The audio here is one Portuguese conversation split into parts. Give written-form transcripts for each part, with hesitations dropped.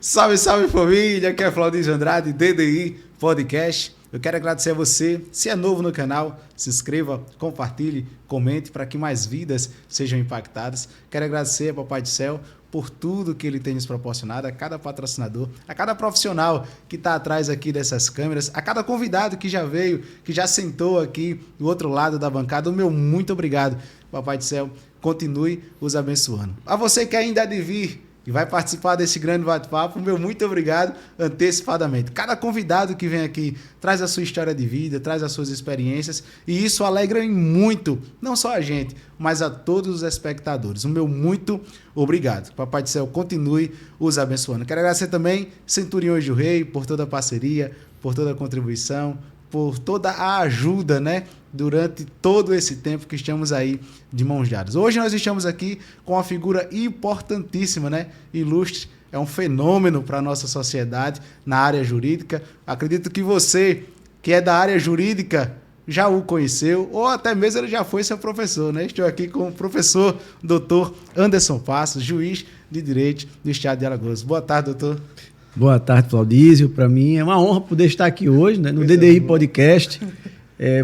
Salve, salve família, aqui é Claudinho Andrade, DDI Podcast. Eu quero agradecer a você, se é novo no canal, se inscreva, compartilhe, comente para que mais vidas sejam impactadas. Quero agradecer a Papai do Céu por tudo que ele tem nos proporcionado, a cada patrocinador, a cada profissional que está atrás aqui dessas câmeras, a cada convidado que já veio, que já sentou aqui do outro lado da bancada. O meu muito obrigado. Papai do Céu, continue os abençoando. A você que ainda há de vir e vai participar desse grande bate-papo, meu muito obrigado antecipadamente. Cada convidado que vem aqui traz a sua história de vida, traz as suas experiências, e isso alegra muito, não só a gente, mas a todos os espectadores. O meu muito obrigado. Papai do Céu, continue os abençoando. Quero agradecer também Centuriões do Rei por toda a parceria, por toda a contribuição, por toda a ajuda, né, durante todo esse tempo que estamos aí de mãos dadas. Hoje nós estamos aqui com uma figura importantíssima, né, ilustre, é um fenômeno para a nossa sociedade na área jurídica. Acredito que você, que é da área jurídica, já o conheceu, ou até mesmo ele já foi seu professor, né? Estou aqui com o professor Dr. Anderson Passos, juiz de Direito do Estado de Alagoas. Boa tarde, doutor. Boa tarde, Claudísio. Para mim é uma honra poder estar aqui hoje, né, no DDI Podcast.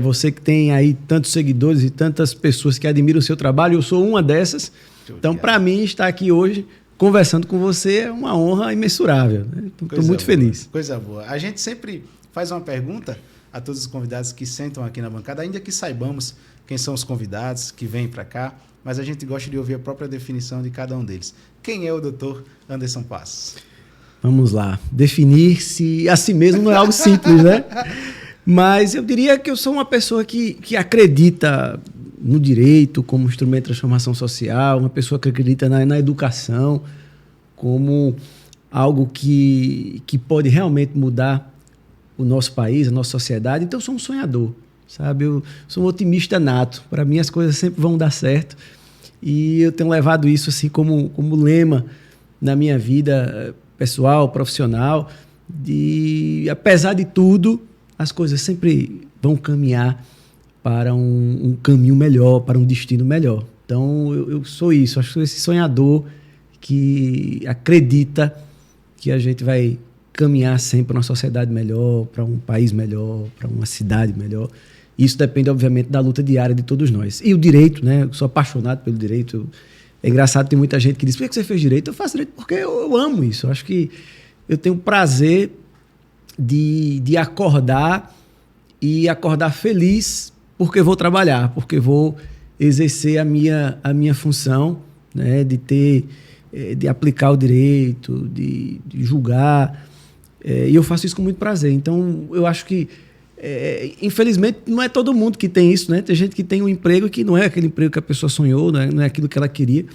Você que tem aí tantos seguidores e tantas pessoas que admiram o seu trabalho, eu sou uma dessas. Então, para mim, estar aqui hoje conversando com você é uma honra imensurável, né? Estou muito feliz. Coisa boa. A gente sempre faz uma pergunta a todos os convidados que sentam aqui na bancada, ainda que saibamos quem são os convidados que vêm para cá, mas a gente gosta de ouvir a própria definição de cada um deles. Quem é o Dr. Anderson Passos? Vamos lá. Definir-se a si mesmo não é algo simples, né? Mas eu diria que eu sou uma pessoa que acredita no direito como instrumento de transformação social, uma pessoa que acredita na educação como algo que pode realmente mudar o nosso país, a nossa sociedade. Então eu sou um sonhador, sabe? Eu sou um otimista nato. Para mim as coisas sempre vão dar certo e eu tenho levado isso assim como lema na minha vida pessoal, profissional, apesar de tudo, as coisas sempre vão caminhar para um caminho melhor, para um destino melhor. Então, eu sou isso, acho que sou esse sonhador que acredita que a gente vai caminhar sempre para uma sociedade melhor, para um país melhor, para uma cidade melhor. Isso depende, obviamente, da luta diária de todos nós. E o direito, né? Eu sou apaixonado pelo direito. É engraçado, tem muita gente que diz: por que você fez direito? Eu faço direito porque eu amo isso. Eu acho que eu tenho o prazer de acordar e acordar feliz porque vou trabalhar, porque vou exercer a minha função, né, de aplicar o direito, de julgar. E eu faço isso com muito prazer. Então, eu acho que infelizmente, não é todo mundo que tem isso, né? Tem gente que tem um emprego que não é aquele emprego que a pessoa sonhou, não é aquilo que ela queria,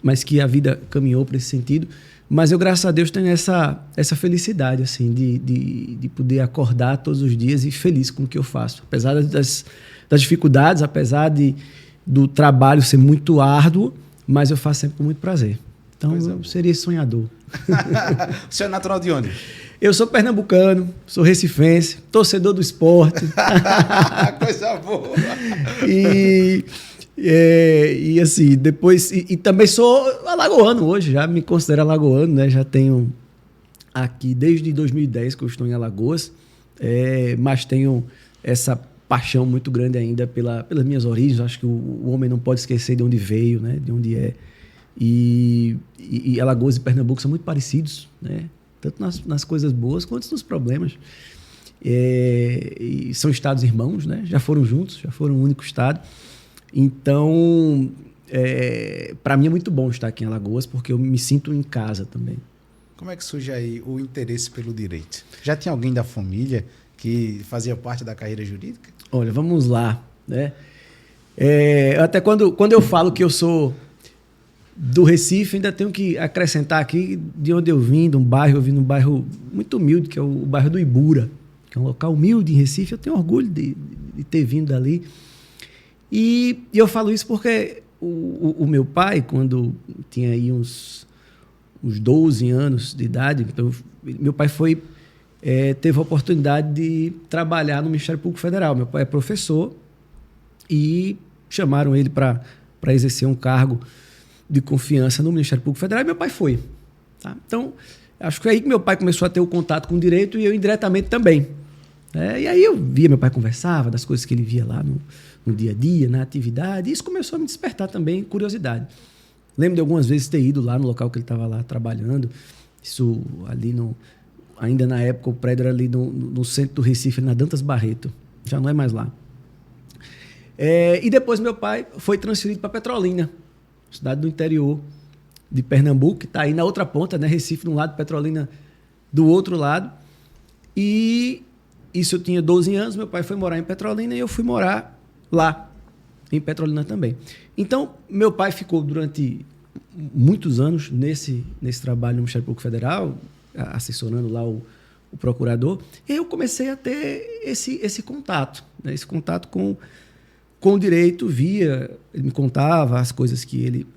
mas que a vida caminhou para esse sentido. Mas eu, graças a Deus, tenho essa felicidade, assim, de poder acordar todos os dias e feliz com o que eu faço. Apesar das dificuldades, apesar do trabalho ser muito árduo, mas eu faço sempre com muito prazer. Então, eu seria esse sonhador. O senhor é natural de onde? Eu sou pernambucano, sou recifense, torcedor do esporte. Coisa boa! E assim, depois... E também sou alagoano hoje, já me considero alagoano, né? Já tenho aqui desde 2010 que eu estou em Alagoas, mas tenho essa paixão muito grande ainda pelas minhas origens. Acho que o homem não pode esquecer de onde veio, né? De onde é. E Alagoas e Pernambuco são muito parecidos, né? Tanto nas coisas boas quanto nos problemas. E são estados irmãos, né? Já foram juntos, já foram um único estado. Então, para mim é muito bom estar aqui em Alagoas, porque eu me sinto em casa também. Como é que surge aí o interesse pelo direito? Já tinha alguém da família que fazia parte da carreira jurídica? Olha, vamos lá, né? Até quando eu falo que eu sou do Recife, ainda tenho que acrescentar aqui de onde eu vim, de um bairro. Eu vim num bairro muito humilde, que é o bairro do Ibura, que é um local humilde em Recife. Eu tenho orgulho de ter vindo dali. E eu falo isso porque o meu pai, quando tinha aí uns 12 anos de idade, então, meu pai teve a oportunidade de trabalhar no Ministério Público Federal. Meu pai é professor e chamaram ele para exercer um cargo de confiança no Ministério Público Federal, e meu pai foi. Tá? Então, acho que foi aí que meu pai começou a ter o contato com o direito e eu indiretamente também. E aí eu via, meu pai conversava das coisas que ele via lá no dia a dia, na atividade, e isso começou a me despertar também curiosidade. Lembro de algumas vezes ter ido lá no local que ele estava lá trabalhando, isso ali ainda na época o prédio era ali no centro do Recife, na Dantas Barreto, já não é mais lá. E depois meu pai foi transferido para Petrolina, cidade do interior de Pernambuco, que está aí na outra ponta, né? Recife de um lado, Petrolina do outro lado. E isso eu tinha 12 anos, meu pai foi morar em Petrolina e eu fui morar lá, em Petrolina também. Então, meu pai ficou durante muitos anos nesse trabalho no Ministério Público Federal, assessorando lá o procurador, e eu comecei a ter esse contato, né? Esse contato com o direito, ele me contava as coisas que ele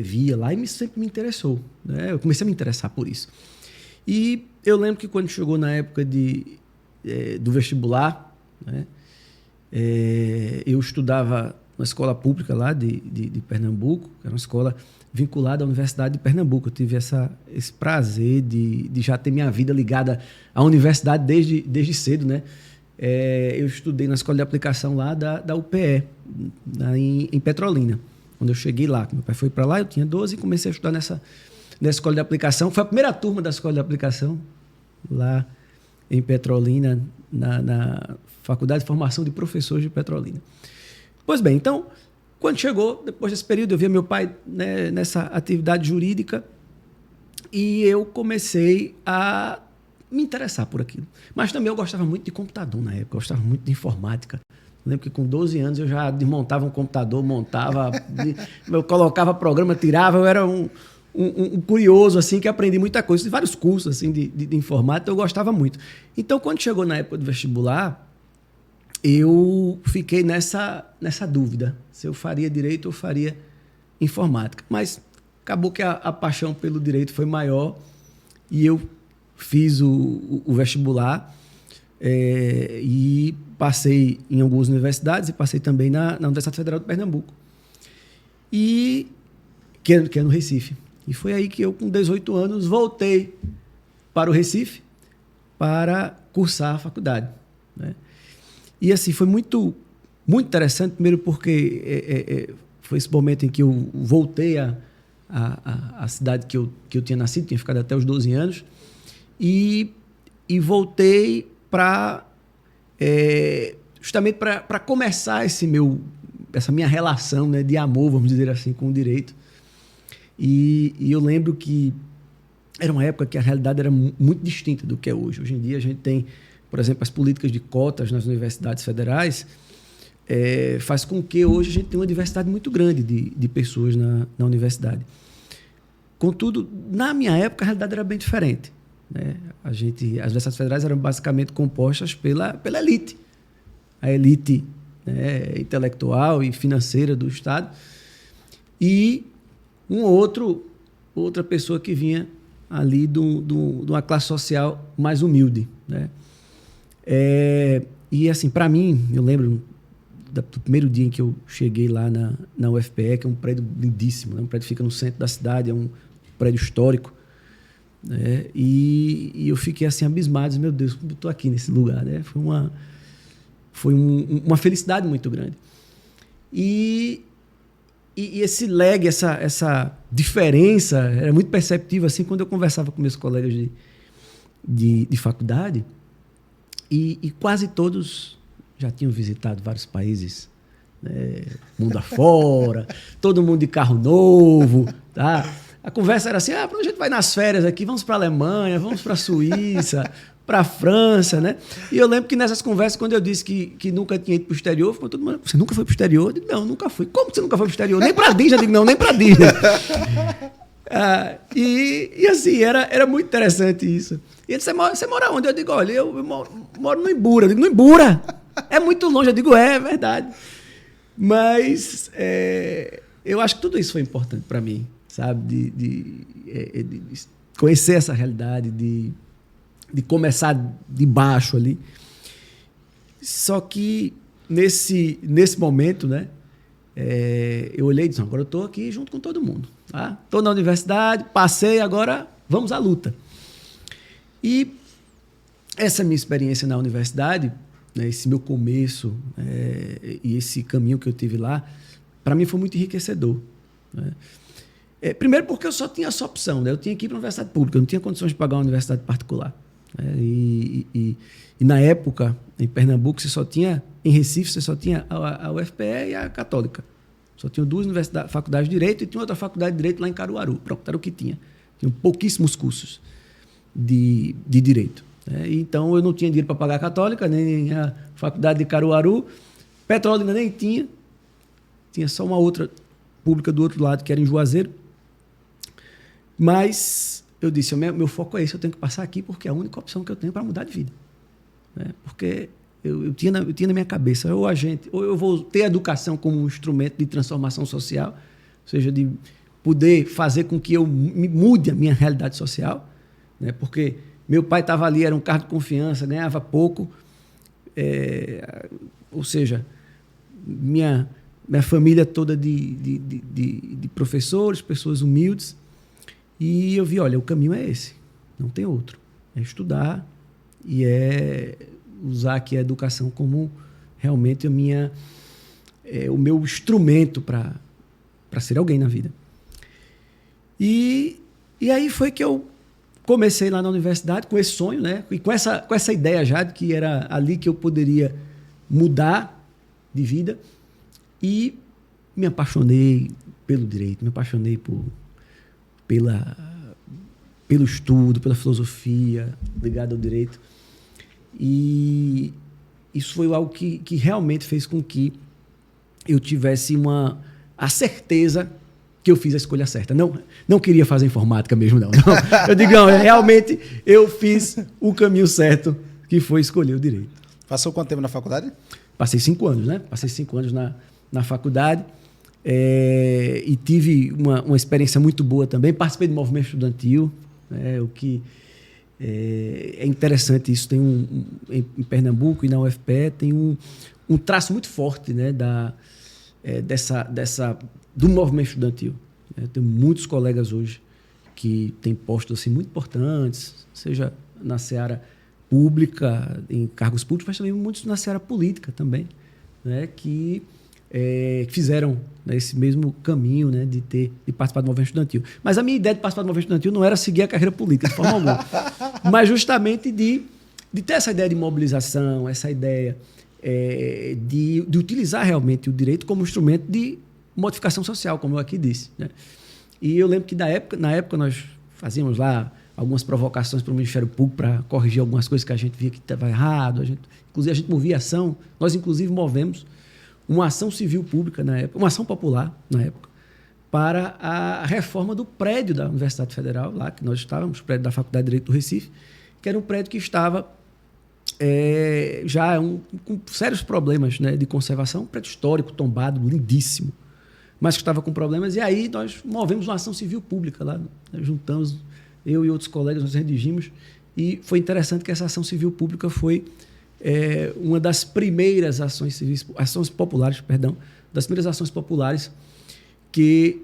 via lá e sempre me interessou, né? Eu comecei a me interessar por isso. E eu lembro que quando chegou na época do vestibular, né? Eu estudava na escola pública lá de Pernambuco, que era uma escola vinculada à Universidade de Pernambuco. Eu tive esse prazer de já ter minha vida ligada à universidade desde cedo, né? Eu estudei na escola de aplicação lá da UPE, em Petrolina. Quando eu cheguei lá, meu pai foi para lá, eu tinha 12 e comecei a estudar nessa escola de aplicação. Foi a primeira turma da escola de aplicação lá em Petrolina, na Faculdade de Formação de Professores de Petrolina. Pois bem, então, quando chegou, depois desse período, eu via meu pai, né, nessa atividade jurídica e eu comecei a me interessar por aquilo. Mas também eu gostava muito de computador na época, eu gostava muito de informática. Eu lembro que com 12 anos eu já desmontava um computador, montava, eu colocava programa, tirava, eu era um curioso, assim, que aprendi muita coisa. Fiz vários cursos, assim, de informática, eu gostava muito. Então, quando chegou na época do vestibular, eu fiquei nessa dúvida, se eu faria direito ou faria informática. Mas acabou que a paixão pelo direito foi maior e eu fiz o vestibular e passei em algumas universidades e passei também na Universidade Federal de Pernambuco, que é no Recife. E foi aí que eu, com 18 anos, voltei para o Recife para cursar a faculdade, né? E assim, foi muito, muito interessante, primeiro porque foi esse momento em que eu voltei à cidade que eu tinha nascido, tinha ficado até os 12 anos, e voltei justamente para começar essa minha relação, né, de amor, vamos dizer assim, com o direito. E eu lembro que era uma época que a realidade era muito distinta do que é hoje. Hoje em dia a gente tem, por exemplo, as políticas de cotas nas universidades federais, faz com que hoje a gente tenha uma diversidade muito grande de pessoas na universidade. Contudo, na minha época a realidade era bem diferente, né? As universidades federais eram basicamente compostas pela elite, a elite, né, intelectual e financeira do Estado, e outra pessoa que vinha ali de uma classe social mais humilde, né? E assim, para mim, eu lembro do primeiro dia em que eu cheguei lá na UFPE, que é um prédio lindíssimo, né? Um prédio que fica no centro da cidade, é um prédio histórico, né? E eu fiquei assim abismado, meu Deus, como eu estou aqui nesse lugar, né? Foi uma felicidade muito grande. E esse lag, essa diferença era muito perceptível assim, quando eu conversava com meus colegas de faculdade, e quase todos já tinham visitado vários países, né, mundo afora, todo mundo de carro novo, tá? A conversa era assim, para onde a gente vai nas férias aqui? Vamos para a Alemanha, vamos para a Suíça, para a França, né? E eu lembro que nessas conversas, quando eu disse que nunca tinha ido para o exterior, ficou todo mundo, você nunca foi para o exterior? Eu digo, não, nunca fui. Como você nunca foi para o exterior? Nem para a Disney? Eu digo, não, nem para a Disney. E assim, era muito interessante isso. E ele disse, você mora onde? Eu digo, olha, eu moro no Ibura. Eu digo, no Ibura? É muito longe. Eu digo, é verdade. Mas eu acho que tudo isso foi importante para mim, sabe? De conhecer essa realidade, de começar de baixo ali. Só que nesse momento, né, eu olhei e disse, agora eu estou aqui junto com todo mundo. Estou na universidade, passei, agora vamos à luta. E essa minha experiência na universidade, né, esse meu começo e esse caminho que eu tive lá, para mim foi muito enriquecedor. Né? Primeiro porque eu só tinha essa opção, né? Eu tinha que ir para a universidade pública, eu não tinha condições de pagar uma universidade particular. Né? E na época, em Pernambuco, em Recife, você só tinha a UFPE e a Católica. Só tinha duas faculdades de Direito e tinha outra faculdade de Direito lá em Caruaru. Pronto, era o que tinha. Tinham pouquíssimos cursos de Direito. Né? Então, eu não tinha dinheiro para pagar a Católica, nem a faculdade de Caruaru. Petrolina nem tinha. Tinha só uma outra pública do outro lado, que era em Juazeiro. Mas eu disse, meu foco é esse, eu tenho que passar aqui porque é a única opção que eu tenho para mudar de vida. Né? Porque eu tinha na minha cabeça, ou eu vou ter a educação como um instrumento de transformação social, ou seja, de poder fazer com que eu mude a minha realidade social, né? Porque meu pai estava ali, era um cargo de confiança, ganhava pouco, ou seja, minha família toda de professores, pessoas humildes, e eu vi, olha, o caminho é esse, não tem outro, é estudar e usar aqui a educação como realmente o meu instrumento para ser alguém na vida. E aí foi que eu comecei lá na universidade com esse sonho, né? E com essa ideia já de que era ali que eu poderia mudar de vida, e me apaixonei pelo direito, me apaixonei pelo estudo, pela filosofia ligada ao direito. E isso foi algo que realmente fez com que eu tivesse a certeza que eu fiz a escolha certa. Não queria fazer informática mesmo, não. Eu digo, não, realmente eu fiz o caminho certo, que foi escolher o direito. Passou quanto tempo na faculdade? Passei 5 anos, né? Passei 5 anos na faculdade e tive uma experiência muito boa também. Participei do movimento estudantil, o que é interessante isso. Tem em Pernambuco e na UFPE tem um traço muito forte, né, do movimento estudantil. Tenho muitos colegas hoje que têm postos assim, muito importantes, seja na seara pública, em cargos públicos, mas também muitos na seara política também, né, que fizeram, né, esse mesmo caminho, né, de participar do movimento estudantil. Mas a minha ideia de participar do movimento estudantil não era seguir a carreira política, de forma alguma, mas justamente de ter essa ideia de mobilização, essa ideia de utilizar realmente o direito como instrumento de modificação social, como eu aqui disse. Né? E eu lembro que na época nós fazíamos lá algumas provocações para o Ministério Público para corrigir algumas coisas que a gente via que estava errado. Inclusive, a gente movia ação. Nós, inclusive, movemos uma ação civil pública na época, uma ação popular na época, para a reforma do prédio da Universidade Federal, lá que nós estávamos, o prédio da Faculdade de Direito do Recife, que era um prédio que estava já com sérios problemas, né, de conservação, um prédio histórico, tombado, lindíssimo, mas que estava com problemas. E aí nós movemos uma ação civil pública lá, né, juntamos, eu e outros colegas, nós redigimos, e foi interessante que essa ação civil pública foi uma das primeiras ações populares, das primeiras ações populares que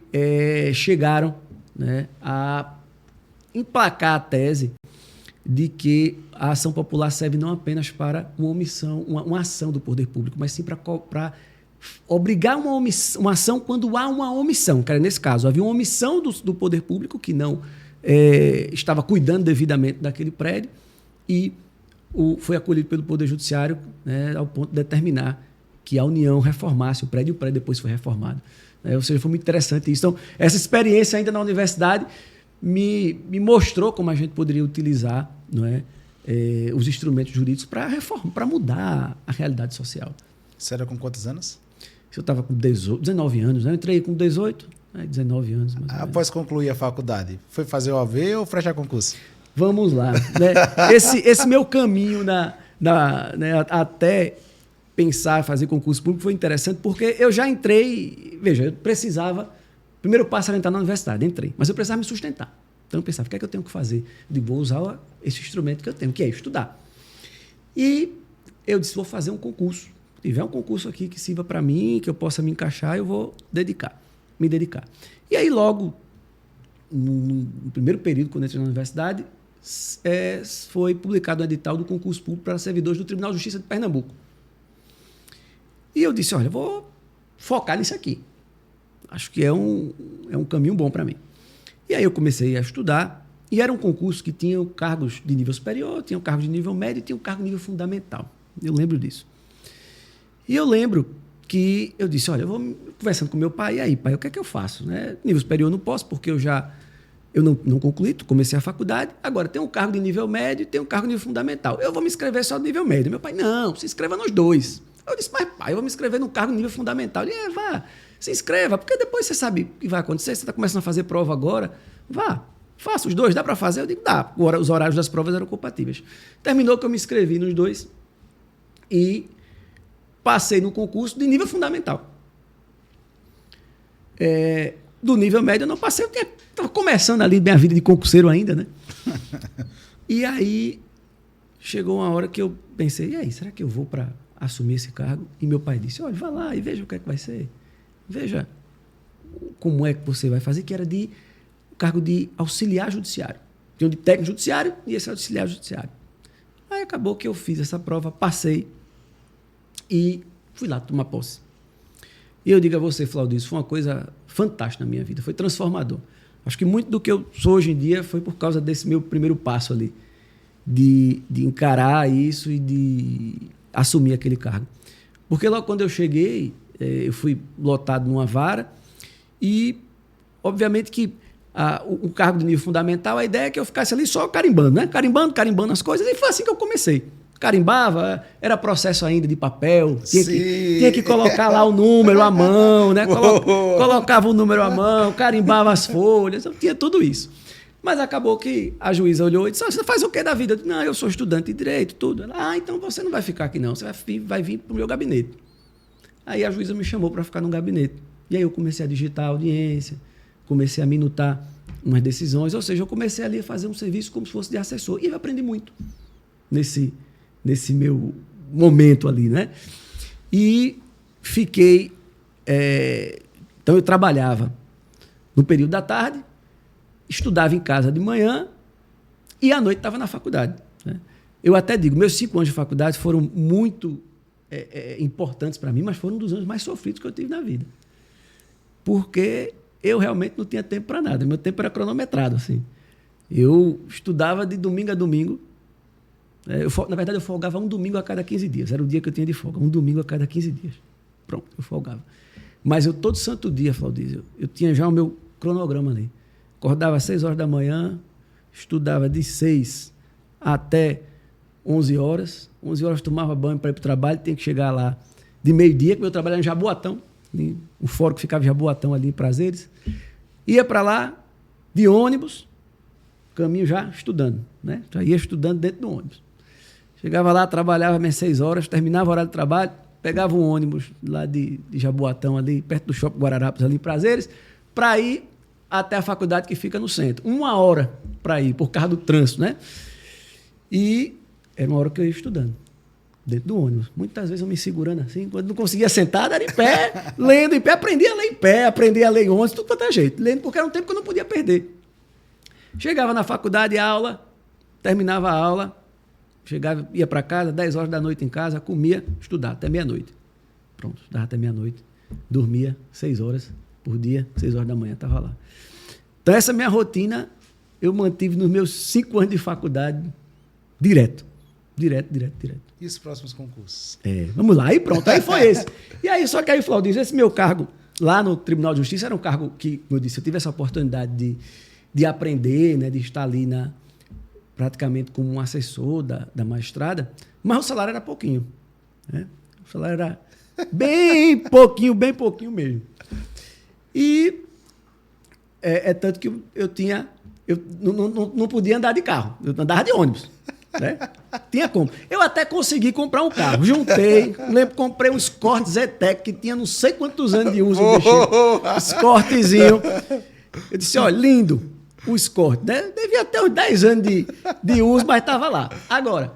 chegaram, né, a emplacar a tese de que a ação popular serve não apenas para uma ação do poder público, mas sim para obrigar uma ação quando há uma omissão. Cara, nesse caso, havia uma omissão do poder público que não estava cuidando devidamente daquele prédio e foi acolhido pelo Poder Judiciário, né, ao ponto de determinar que a União reformasse o prédio, e o prédio depois foi reformado. Ou seja, foi muito interessante isso. Então, essa experiência ainda na universidade me mostrou como a gente poderia utilizar, não é, os instrumentos jurídicos para mudar a realidade social. Você era com quantos anos? Eu estava com 19 anos, né? Eu entrei com 18, 19 anos. Mais ou menos. Após concluir a faculdade, foi fazer o OAV ou prestar concurso? Vamos lá. Né? Esse meu caminho né, até pensar, fazer concurso público foi interessante, porque eu já entrei, veja, eu precisava, primeiro passo era entrar na universidade, entrei, mas eu precisava me sustentar. Então eu pensava, o que é que eu tenho que fazer? Eu vou usar esse instrumento que eu tenho, que é estudar. E eu disse, vou fazer um concurso. Se tiver um concurso aqui que sirva para mim, que eu possa me encaixar, eu vou me dedicar. E aí logo no primeiro período, quando eu entrei na universidade, foi publicado um edital do concurso público para servidores do Tribunal de Justiça de Pernambuco. E eu disse, olha, vou focar nisso aqui. Acho que é um caminho bom para mim. E aí eu comecei a estudar, e era um concurso que tinha cargos de nível superior, tinha cargos de nível médio e tinha um cargo de nível fundamental. Eu lembro disso. E eu lembro que eu disse, olha, eu vou conversando com meu pai, e aí, pai, o que é que eu faço? Né? Nível superior eu não posso, porque eu não concluí, comecei a faculdade, agora tem um cargo de nível médio e tem um cargo de nível fundamental. Eu vou me inscrever só no nível médio. Meu pai, não, se inscreva nos dois. Eu disse, mas pai, eu vou me inscrever no cargo de nível fundamental. Ele, vá, se inscreva, porque depois você sabe o que vai acontecer, você está começando a fazer prova agora, vá, faça os dois, dá para fazer? Eu digo, dá, os horários das provas eram compatíveis. Terminou que eu me inscrevi nos dois e passei no concurso de nível fundamental. Do nível médio eu não passei, eu estava começando ali minha vida de concurseiro ainda, né? E aí chegou uma hora que eu pensei, e aí, será que eu vou para assumir esse cargo? E meu pai disse, olha, vá lá e veja o que é que vai ser. Veja como é que você vai fazer, que era o cargo de auxiliar judiciário. Tinha um de técnico judiciário e esse auxiliar judiciário. Aí acabou que eu fiz essa prova, passei e fui lá tomar posse. E eu digo a você, Flaudio, isso foi uma coisa fantástica na minha vida, foi transformador. Acho que muito do que eu sou hoje em dia foi por causa desse meu primeiro passo ali, de encarar isso e de assumir aquele cargo. Porque logo quando eu cheguei, eu fui lotado numa vara e, obviamente, que o cargo de nível fundamental, a ideia é que eu ficasse ali só carimbando, né? Carimbando as coisas, e foi assim que eu comecei. Carimbava, era processo ainda de papel, tinha que colocar lá o número à mão, né? Colocava o número à mão, carimbava as folhas, eu tinha tudo isso. Mas acabou que a juíza olhou e disse, você faz o que da vida? Eu disse, não, eu sou estudante de direito, tudo. Ela, então você não vai ficar aqui não, você vai vir para o meu gabinete. Aí a juíza me chamou para ficar no gabinete. E aí eu comecei a digitar a audiência, comecei a minutar umas decisões, ou seja, eu comecei ali a fazer um serviço como se fosse de assessor. E eu aprendi muito nesse meu momento ali, né? E fiquei... então, eu trabalhava no período da tarde, estudava em casa de manhã e à noite estava na faculdade, né? Eu até digo, meus 5 anos de faculdade foram muito importantes para mim, mas foram um dos anos mais sofridos que eu tive na vida. Porque eu realmente não tinha tempo para nada. Meu tempo era cronometrado, assim. Eu estudava de domingo a domingo. Na verdade, eu folgava um domingo a cada 15 dias. Era o dia que eu tinha de folga. Um domingo a cada 15 dias. Pronto, eu folgava. Mas eu, todo santo dia, Flaudio, eu tinha já o meu cronograma ali. Acordava às 6 horas da manhã, estudava de 6 até 11 horas. 11 horas tomava banho para ir para o trabalho, tinha que chegar lá de meio-dia, que meu trabalho era em Jaboatão. O fórum que ficava em Jaboatão ali em Prazeres. Ia para lá de ônibus, caminho já estudando, né? Já ia estudando dentro do ônibus. Chegava lá, trabalhava minhas 6 horas, terminava o horário de trabalho, pegava um ônibus lá de Jaboatão, ali perto do Shopping Guararapes, ali em Prazeres, para ir até a faculdade que fica no centro. 1 hora para ir, por causa do trânsito, né? E era uma hora que eu ia estudando, dentro do ônibus. Muitas vezes eu me segurando assim, quando não conseguia sentar, era em pé, lendo em pé, aprendia a ler em pé, aprendia a ler em ônibus, tudo quanto é jeito. Lendo porque era um tempo que eu não podia perder. Chegava na faculdade, aula, terminava a aula, chegava, ia para casa, 10 horas da noite em casa, comia, estudava até meia-noite. Pronto, estudava até meia-noite, dormia 6 horas por dia, 6 horas da manhã estava lá. Então essa minha rotina eu mantive nos meus 5 anos de faculdade direto. E os próximos concursos? Vamos lá, aí pronto, aí foi esse. E aí, só que aí, Flaudio, esse meu cargo lá no Tribunal de Justiça era um cargo que, como eu disse, eu tive essa oportunidade de aprender, né, de estar ali praticamente como um assessor da magistrada, mas o salário era pouquinho, né? O salário era bem pouquinho mesmo. E tanto que eu não podia andar de carro, eu andava de ônibus. Né? Tinha como. Eu até consegui comprar um carro. Juntei, comprei um Escort Zetec que tinha não sei quantos anos de uso. Escortezinho. Eu disse, olha, lindo o Escort. Né? Devia ter uns 10 anos de uso, mas estava lá. Agora,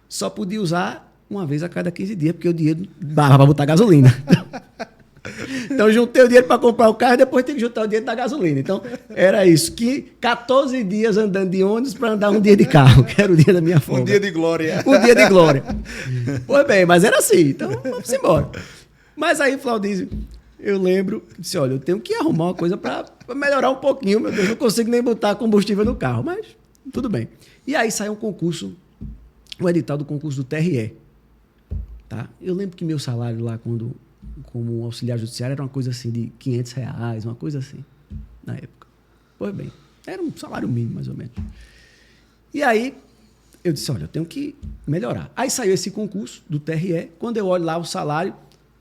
só podia usar uma vez a cada 15 dias, porque o dinheiro dava para botar gasolina. Então, juntei o dinheiro para comprar o carro e depois tem que juntar o dinheiro da gasolina. Então, era isso. 14 dias andando de ônibus para andar um dia de carro, que era o dia da minha folga. Um dia de glória. Um dia de glória. Pois bem, mas era assim. Então, vamos embora. Mas aí, Flaudísio, eu lembro, disse, olha, eu tenho que arrumar uma coisa para melhorar um pouquinho, meu Deus, não consigo nem botar combustível no carro, mas tudo bem. E aí saiu um concurso, o edital do concurso do TRE. Tá? Eu lembro que meu salário lá, como auxiliar judiciário, era uma coisa assim de R$500, uma coisa assim, na época. Pois bem, era um salário mínimo, mais ou menos. E aí, eu disse, olha, eu tenho que melhorar. Aí saiu esse concurso do TRE, quando eu olho lá o salário,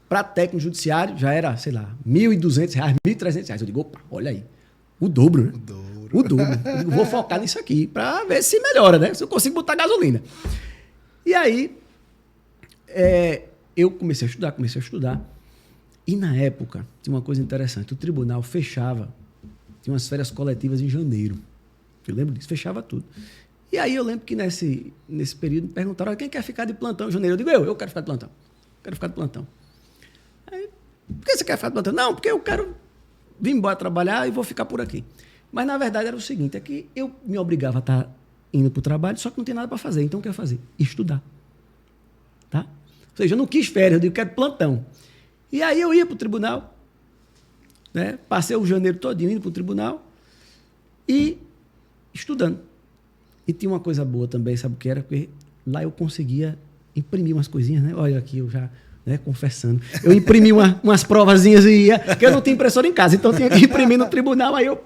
para técnico judiciário, já era, sei lá, R$1.200, R$1.300. Eu digo, opa, olha aí, o dobro, né? O dobro. Eu digo, vou focar nisso aqui, para ver se melhora, né? Se eu consigo botar gasolina. E aí, eu comecei a estudar. E na época, tinha uma coisa interessante, o tribunal fechava, tinha umas férias coletivas em janeiro. Eu lembro disso, fechava tudo. E aí eu lembro que nesse período me perguntaram, quem quer ficar de plantão em janeiro? Eu digo, eu quero ficar de plantão. Quero ficar de plantão. Aí, por que você quer ficar de plantão? Não, porque eu quero vir embora trabalhar e vou ficar por aqui. Mas na verdade era o seguinte, é que eu me obrigava a estar indo para o trabalho, só que não tem nada para fazer. Então o que eu ia fazer? Estudar. Tá? Ou seja, eu não quis férias, eu digo, quero plantão. E aí eu ia para o tribunal, né? Passei o janeiro todinho indo para o tribunal e estudando. E tinha uma coisa boa também, sabe o que era? Porque lá eu conseguia imprimir umas coisinhas, né? Olha aqui, eu já, né, confessando. Eu imprimi umas provazinhas e ia, porque eu não tinha impressora em casa, então eu tinha que imprimir no tribunal, aí eu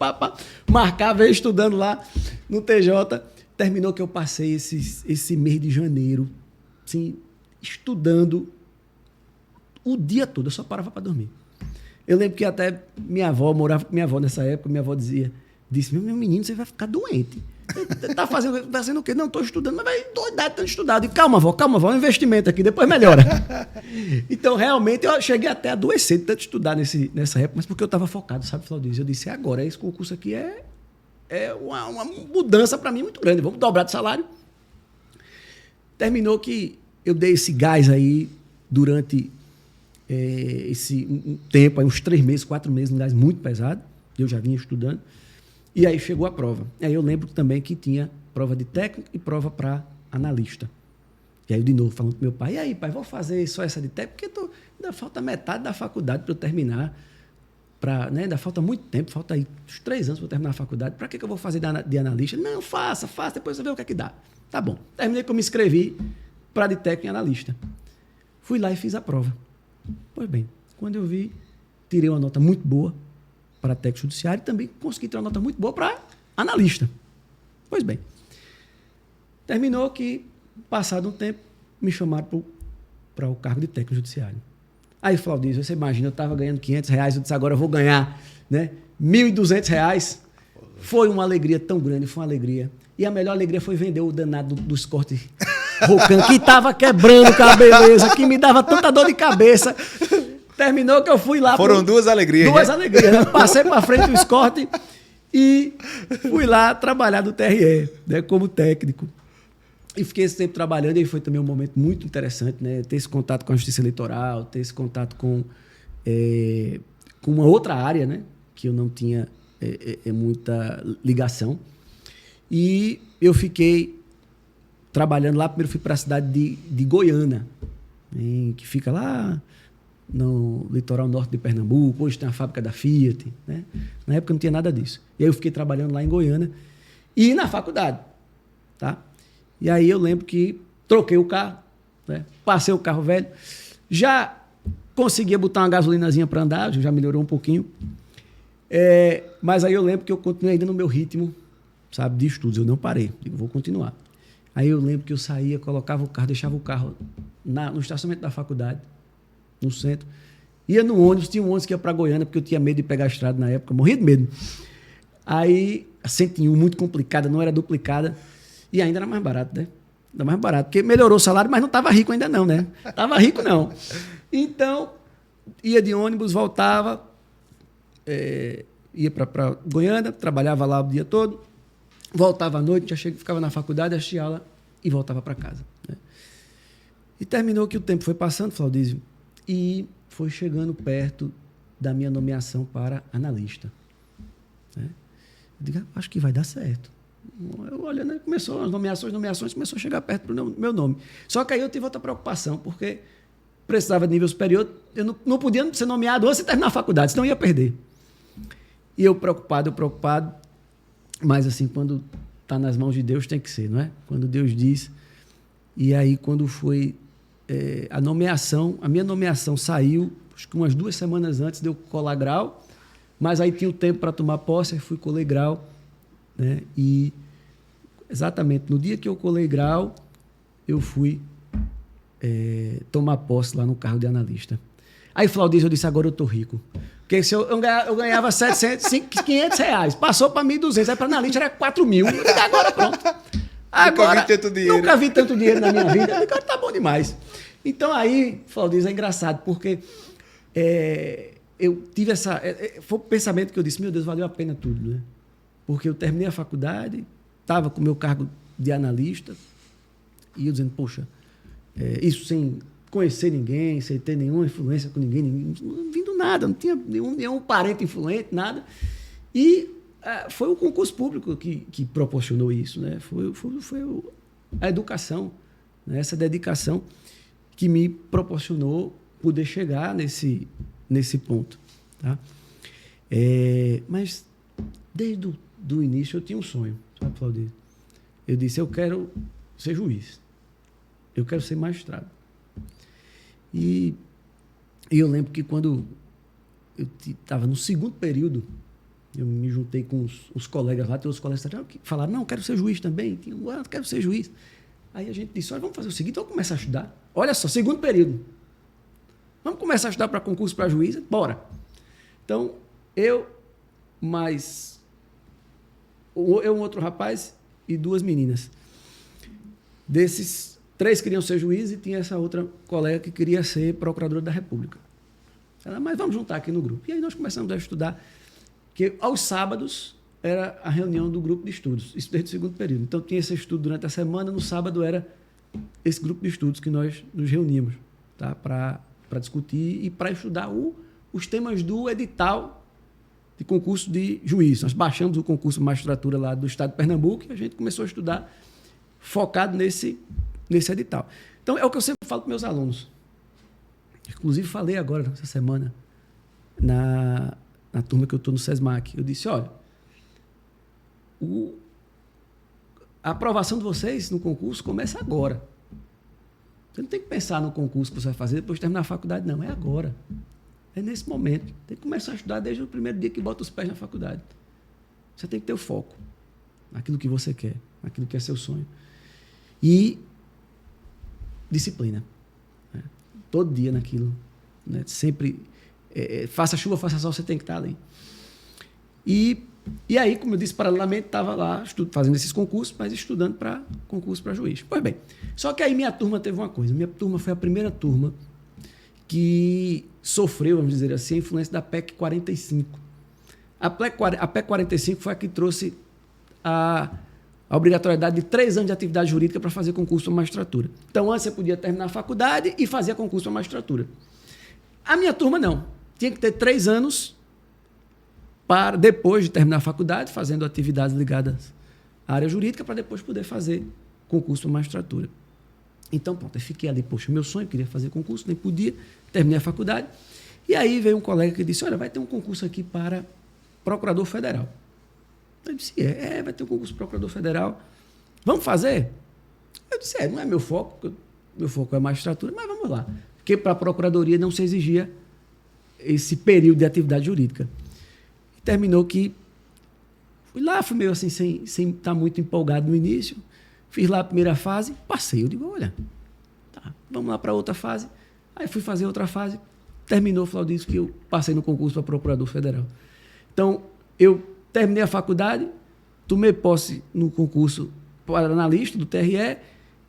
marcava, ia estudando lá no TJ. Terminou que eu passei esse mês de janeiro, assim, estudando o dia todo, eu só parava para dormir. Eu lembro que até minha avó, morava com minha avó nessa época, minha avó disse, meu menino, você vai ficar doente. Tá fazendo o quê? Não, estou estudando, mas vai doidado, tanto estudado. E calma, avó, é um investimento aqui, depois melhora. Então, realmente, eu cheguei até a adoecer de tanto estudar nessa época, mas porque eu estava focado, sabe, Flaudísio? Eu disse, agora, esse concurso aqui é uma mudança para mim muito grande, vamos dobrar de salário. Terminou que eu dei esse gás aí durante esse tempo, aí uns 3 meses, 4 meses, um gás muito pesado, eu já vinha estudando. E aí chegou a prova. Aí eu lembro também que tinha prova de técnico e prova para analista. E aí eu de novo falando com meu pai, e aí pai, vou fazer só essa de técnico, porque ainda falta metade da faculdade para eu terminar. Né, ainda falta muito tempo, falta aí uns 3 anos para eu terminar a faculdade. Para que eu vou fazer de analista? Não, faça, depois você vê o que é que dá. Tá bom. Terminei que eu me inscrevi para de técnico e analista. Fui lá e fiz a prova. Pois bem, quando eu vi, tirei uma nota muito boa para técnico judiciário e também consegui tirar uma nota muito boa para analista. Pois bem, terminou que, passado um tempo, me chamaram para o cargo de técnico judiciário. Aí, Flaudísio, você imagina, eu estava ganhando R$500, eu disse, agora eu vou ganhar, né, R$1.200. Foi uma alegria tão grande, foi uma alegria. E a melhor alegria foi vender o danado dos cortes Rocan, que estava quebrando com a beleza, que me dava tanta dor de cabeça. Terminou que eu fui lá... Foram 2 alegrias. 2 alegrias. Né? Passei para frente do escorte e fui lá trabalhar no TRE, né, como técnico. E fiquei esse tempo trabalhando e foi também um momento muito interessante, né? Ter esse contato com a justiça eleitoral, ter esse contato com uma outra área, né? Que eu não tinha muita ligação. E eu fiquei trabalhando lá. Primeiro fui para a cidade de Goiânia, que fica lá no litoral norte de Pernambuco. Hoje tem a fábrica da Fiat, né? Na época não tinha nada disso. E aí eu fiquei trabalhando lá em Goiânia e na faculdade, tá? E aí eu lembro que troquei o carro, né? Passei o carro velho, já conseguia botar uma gasolinazinha para andar, já melhorou um pouquinho. Mas aí eu lembro que eu continuei ainda no meu ritmo, sabe, de estudos. Eu não parei, digo, vou continuar. Aí eu lembro que eu saía, colocava o carro, deixava o carro no estacionamento da faculdade, no centro. Ia no ônibus, tinha um ônibus que ia para Goiânia, porque eu tinha medo de pegar a estrada na época, morria de medo. Aí, a 101, muito complicada, não era duplicada, e ainda era mais barato, né? Era mais barato, porque melhorou o salário, mas não estava rico ainda não, né? Estava rico não. Então, ia de ônibus, voltava, ia para Goiânia, trabalhava lá o dia todo, voltava à noite, ficava na faculdade, assistia aula e voltava para casa, né? E terminou que o tempo foi passando, Flaudísio, e foi chegando perto da minha nomeação para analista. Né? Eu digo, acho que vai dar certo. Eu olhando, começou as nomeações, começou a chegar perto do meu nome. Só que aí eu tive outra preocupação, porque precisava de nível superior, eu não podia ser nomeado antes de terminar a faculdade, senão eu ia perder. E eu preocupado, mas assim, quando está nas mãos de Deus tem que ser, não é? Quando Deus diz. E aí, quando foi a minha nomeação saiu, acho que umas 2 semanas antes de eu colar grau, mas aí tinha o tempo para tomar posse, aí fui colei grau, né? E exatamente no dia que eu colei grau, eu fui tomar posse lá no cargo de analista. Aí, Flaudício, eu disse, agora eu estou rico. Porque se eu ganhava 500 reais, passou para 1.200, aí para analista era 4.000. Eu disse, agora pronto. Agora, nunca vi tanto dinheiro na minha vida. Agora tá bom demais. Então aí, Flaudício, é engraçado, porque eu tive foi o pensamento que eu disse, meu Deus, valeu a pena tudo, né? Porque eu terminei a faculdade, estava com o meu cargo de analista, e eu dizendo, poxa, isso sem conhecer ninguém, sem ter nenhuma influência com ninguém, não vindo nada, não tinha nenhum parente influente, nada. E foi o concurso público que proporcionou isso, né? Foi a educação, né? Essa dedicação que me proporcionou poder chegar nesse ponto. Tá? Mas desde o início eu tinha um sonho, sabe, Claudio? Eu disse, eu quero ser juiz, eu quero ser magistrado. E eu lembro que quando eu estava no segundo período, eu me juntei com os colegas lá, tem outros colegas que falaram, não, quero ser juiz também, quero ser juiz. Aí a gente disse, olha, vamos fazer o seguinte, vamos começar a estudar. Olha só, segundo período. Vamos começar a estudar para concurso para juiz? Bora. Então, um outro rapaz e 2 meninas. Desses, 3 queriam ser juiz e tinha essa outra colega que queria ser procuradora da República. Ela, mas vamos juntar aqui no grupo. E aí nós começamos a estudar, que aos sábados era a reunião do grupo de estudos, isso desde o segundo período. Então tinha esse estudo durante a semana, no sábado era esse grupo de estudos que nós nos reuníamos, tá? Para discutir e para estudar os temas do edital de concurso de juiz. Nós baixamos o concurso de magistratura lá do estado de Pernambuco e a gente começou a estudar focado nesse edital. Então, é o que eu sempre falo para meus alunos. Inclusive, falei agora, essa semana, na turma que eu estou no SESMAC. Eu disse, olha, a aprovação de vocês no concurso começa agora. Você não tem que pensar no concurso que você vai fazer depois de terminar a faculdade, não. É agora. É nesse momento. Tem que começar a estudar desde o primeiro dia que bota os pés na faculdade. Você tem que ter o foco naquilo que você quer, naquilo que é seu sonho. E disciplina. Né? Todo dia naquilo. Né? Sempre, faça chuva, faça sol, você tem que estar ali. E aí, como eu disse, paralelamente, estava lá fazendo esses concursos, mas estudando para concurso para juiz. Pois bem, só que aí minha turma teve uma coisa. Minha turma foi a primeira turma que sofreu, vamos dizer assim, a influência da PEC 45. A PEC 45 foi a que trouxe a obrigatoriedade de 3 anos de atividade jurídica para fazer concurso para magistratura. Então, antes você podia terminar a faculdade e fazer concurso para magistratura. A minha turma não. Tinha que ter 3 anos para, depois de terminar a faculdade, fazendo atividades ligadas à área jurídica, para depois poder fazer concurso para magistratura. Então, pronto, eu fiquei ali, poxa, meu sonho, eu queria fazer concurso, nem podia, terminei a faculdade. E aí veio um colega que disse, olha, vai ter um concurso aqui para procurador federal. Eu disse, vai ter um concurso para procurador federal. Vamos fazer? Eu disse, não é meu foco, meu foco é magistratura, mas vamos lá. Porque para a procuradoria não se exigia esse período de atividade jurídica. E terminou que fui lá, fui meio assim, sem estar muito empolgado no início. Fiz lá a primeira fase, passei. Eu digo, olha, tá, vamos lá para outra fase. Aí fui fazer outra fase, terminou, Flaudício, que eu passei no concurso para procurador federal. Então, eu terminei a faculdade, tomei posse no concurso para analista do TRE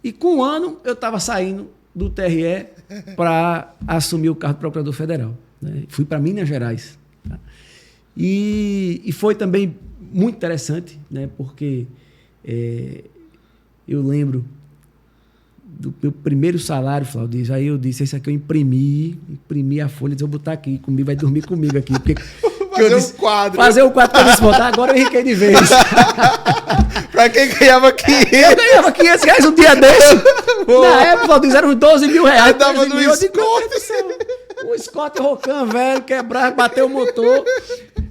e com 1 ano eu estava saindo do TRE para assumir o cargo de procurador federal. Né? Fui para Minas Gerais. Tá? E foi também muito interessante, né? Porque eu lembro do meu primeiro salário, Flaudísio, aí eu disse, esse aqui eu imprimi a folha, disse, eu vou botar aqui comigo, vai dormir comigo aqui. Porque, fazer um quadro que eu disse, botar, agora eu enriquei de vez. Pra quem ganhava 500. Eu ganhava 500 reais um dia desse. Na época, Flaudísio, eram uns 12 mil reais. Dava no Scott. O Scott Rocan, velho, quebrar, bateu o motor.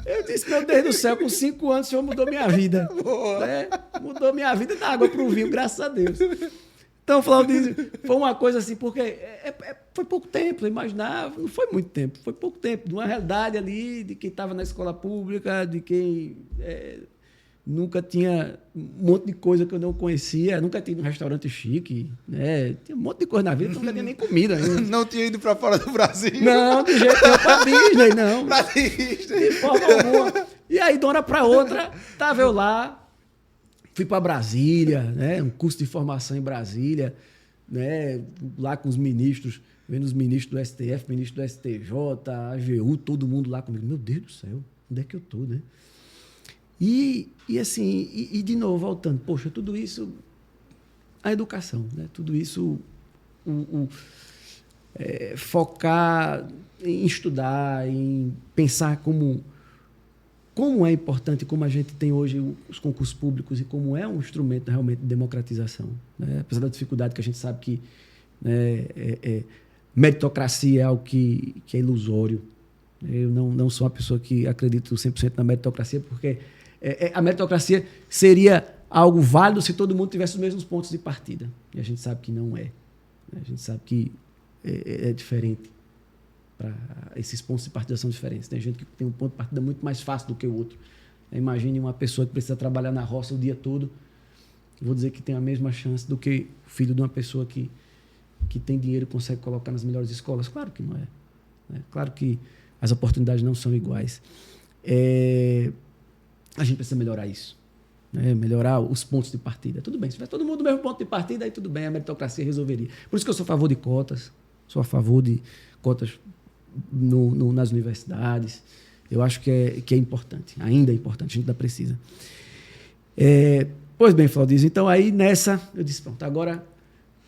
Eu disse, meu Deus do céu, com 5 anos o senhor mudou minha vida. Mudou minha vida da água pro vinho, graças a Deus. Então, Flaudísio, foi uma coisa assim, porque foi pouco tempo, eu imaginava, não foi muito tempo, foi pouco tempo, de uma realidade ali, de quem estava na escola pública, de quem nunca tinha um monte de coisa que eu não conhecia, nunca tinha ido num restaurante chique, né? Tinha um monte de coisa na vida, nunca tinha nem comida ainda. Não tinha ido para fora do Brasil. Não, de jeito nenhum, para Disney, não. Para Disney. De forma alguma. E aí, de uma hora para outra, estava eu lá, fui para Brasília, né? Um curso de formação em Brasília, né? Lá com os ministros, vendo os ministros do STF, ministro do STJ, AGU, todo mundo lá comigo. Meu Deus do céu, onde é que eu estou, né? E assim, de novo, voltando, poxa, tudo isso, a educação, né? Tudo isso, focar em estudar, em pensar como é importante, como a gente tem hoje os concursos públicos e como é um instrumento realmente de democratização, né? Apesar da dificuldade que a gente sabe que, né, meritocracia é algo que é ilusório. Eu não sou uma pessoa que acredito 100% na meritocracia, porque a meritocracia seria algo válido se todo mundo tivesse os mesmos pontos de partida. E a gente sabe que não é. A gente sabe que é diferente. Esses pontos de partida são diferentes. Tem gente que tem um ponto de partida muito mais fácil do que o outro. Imagine uma pessoa que precisa trabalhar na roça o dia todo. Vou dizer que tem a mesma chance do que o filho de uma pessoa que tem dinheiro e consegue colocar nas melhores escolas. Claro que não é. Né? Claro que as oportunidades não são iguais. A gente precisa melhorar isso. Né? Melhorar os pontos de partida. Tudo bem, se tiver todo mundo no mesmo ponto de partida, aí tudo bem, a meritocracia resolveria. Por isso que eu sou a favor de cotas, sou a favor de cotas nas universidades. Eu acho que é importante, ainda é importante, a gente ainda precisa. Pois bem, Flaudísio, então aí nessa, eu disse, pronto, agora,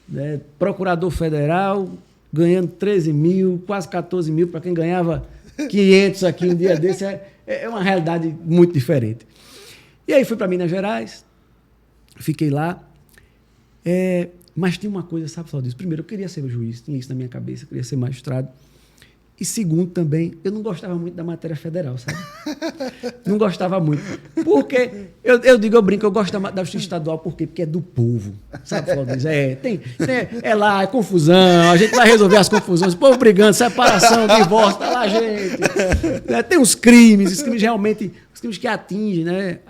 né, procurador federal, ganhando 13 mil, quase 14 mil, para quem ganhava 500 aqui um dia desse, é uma realidade muito diferente. E aí fui para Minas Gerais, fiquei lá, mas tinha uma coisa, sabe, Flaudísio? Primeiro, eu queria ser juiz, tinha isso na minha cabeça, eu queria ser magistrado. E segundo também, eu não gostava muito da matéria federal, sabe? Não gostava muito. Porque, eu brinco, eu gosto da justiça estadual, por quê? Porque é do povo, sabe, Flaudísio? É lá, é confusão, a gente vai resolver as confusões, o povo brigando, separação, divórcio, tá lá, gente. Tem os crimes realmente, os crimes que atingem, né,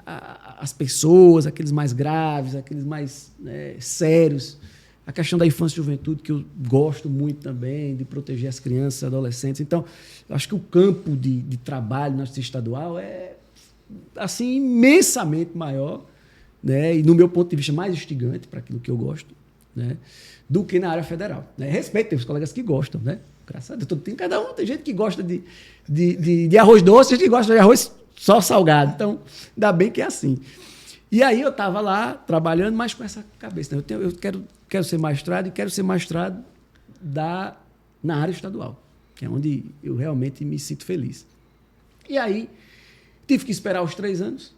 as pessoas, aqueles mais graves, aqueles mais, né, sérios. A questão da infância e juventude, que eu gosto muito também, de proteger as crianças e adolescentes. Então, eu acho que o campo de trabalho na justiça estadual é assim, imensamente maior, né? E, no meu ponto de vista, mais instigante para aquilo que eu gosto, né? Do que na área federal. Né? Respeito, tem os colegas que gostam, né? Graças a Deus, tem cada um, tem gente que gosta de arroz doce, gente que gosta de arroz só salgado. Então, ainda bem que é assim. E aí eu estava lá trabalhando, mas com essa cabeça. Né? Eu quero ser magistrado e quero ser magistrado na área estadual, que é onde eu realmente me sinto feliz. E aí tive que esperar os 3 anos,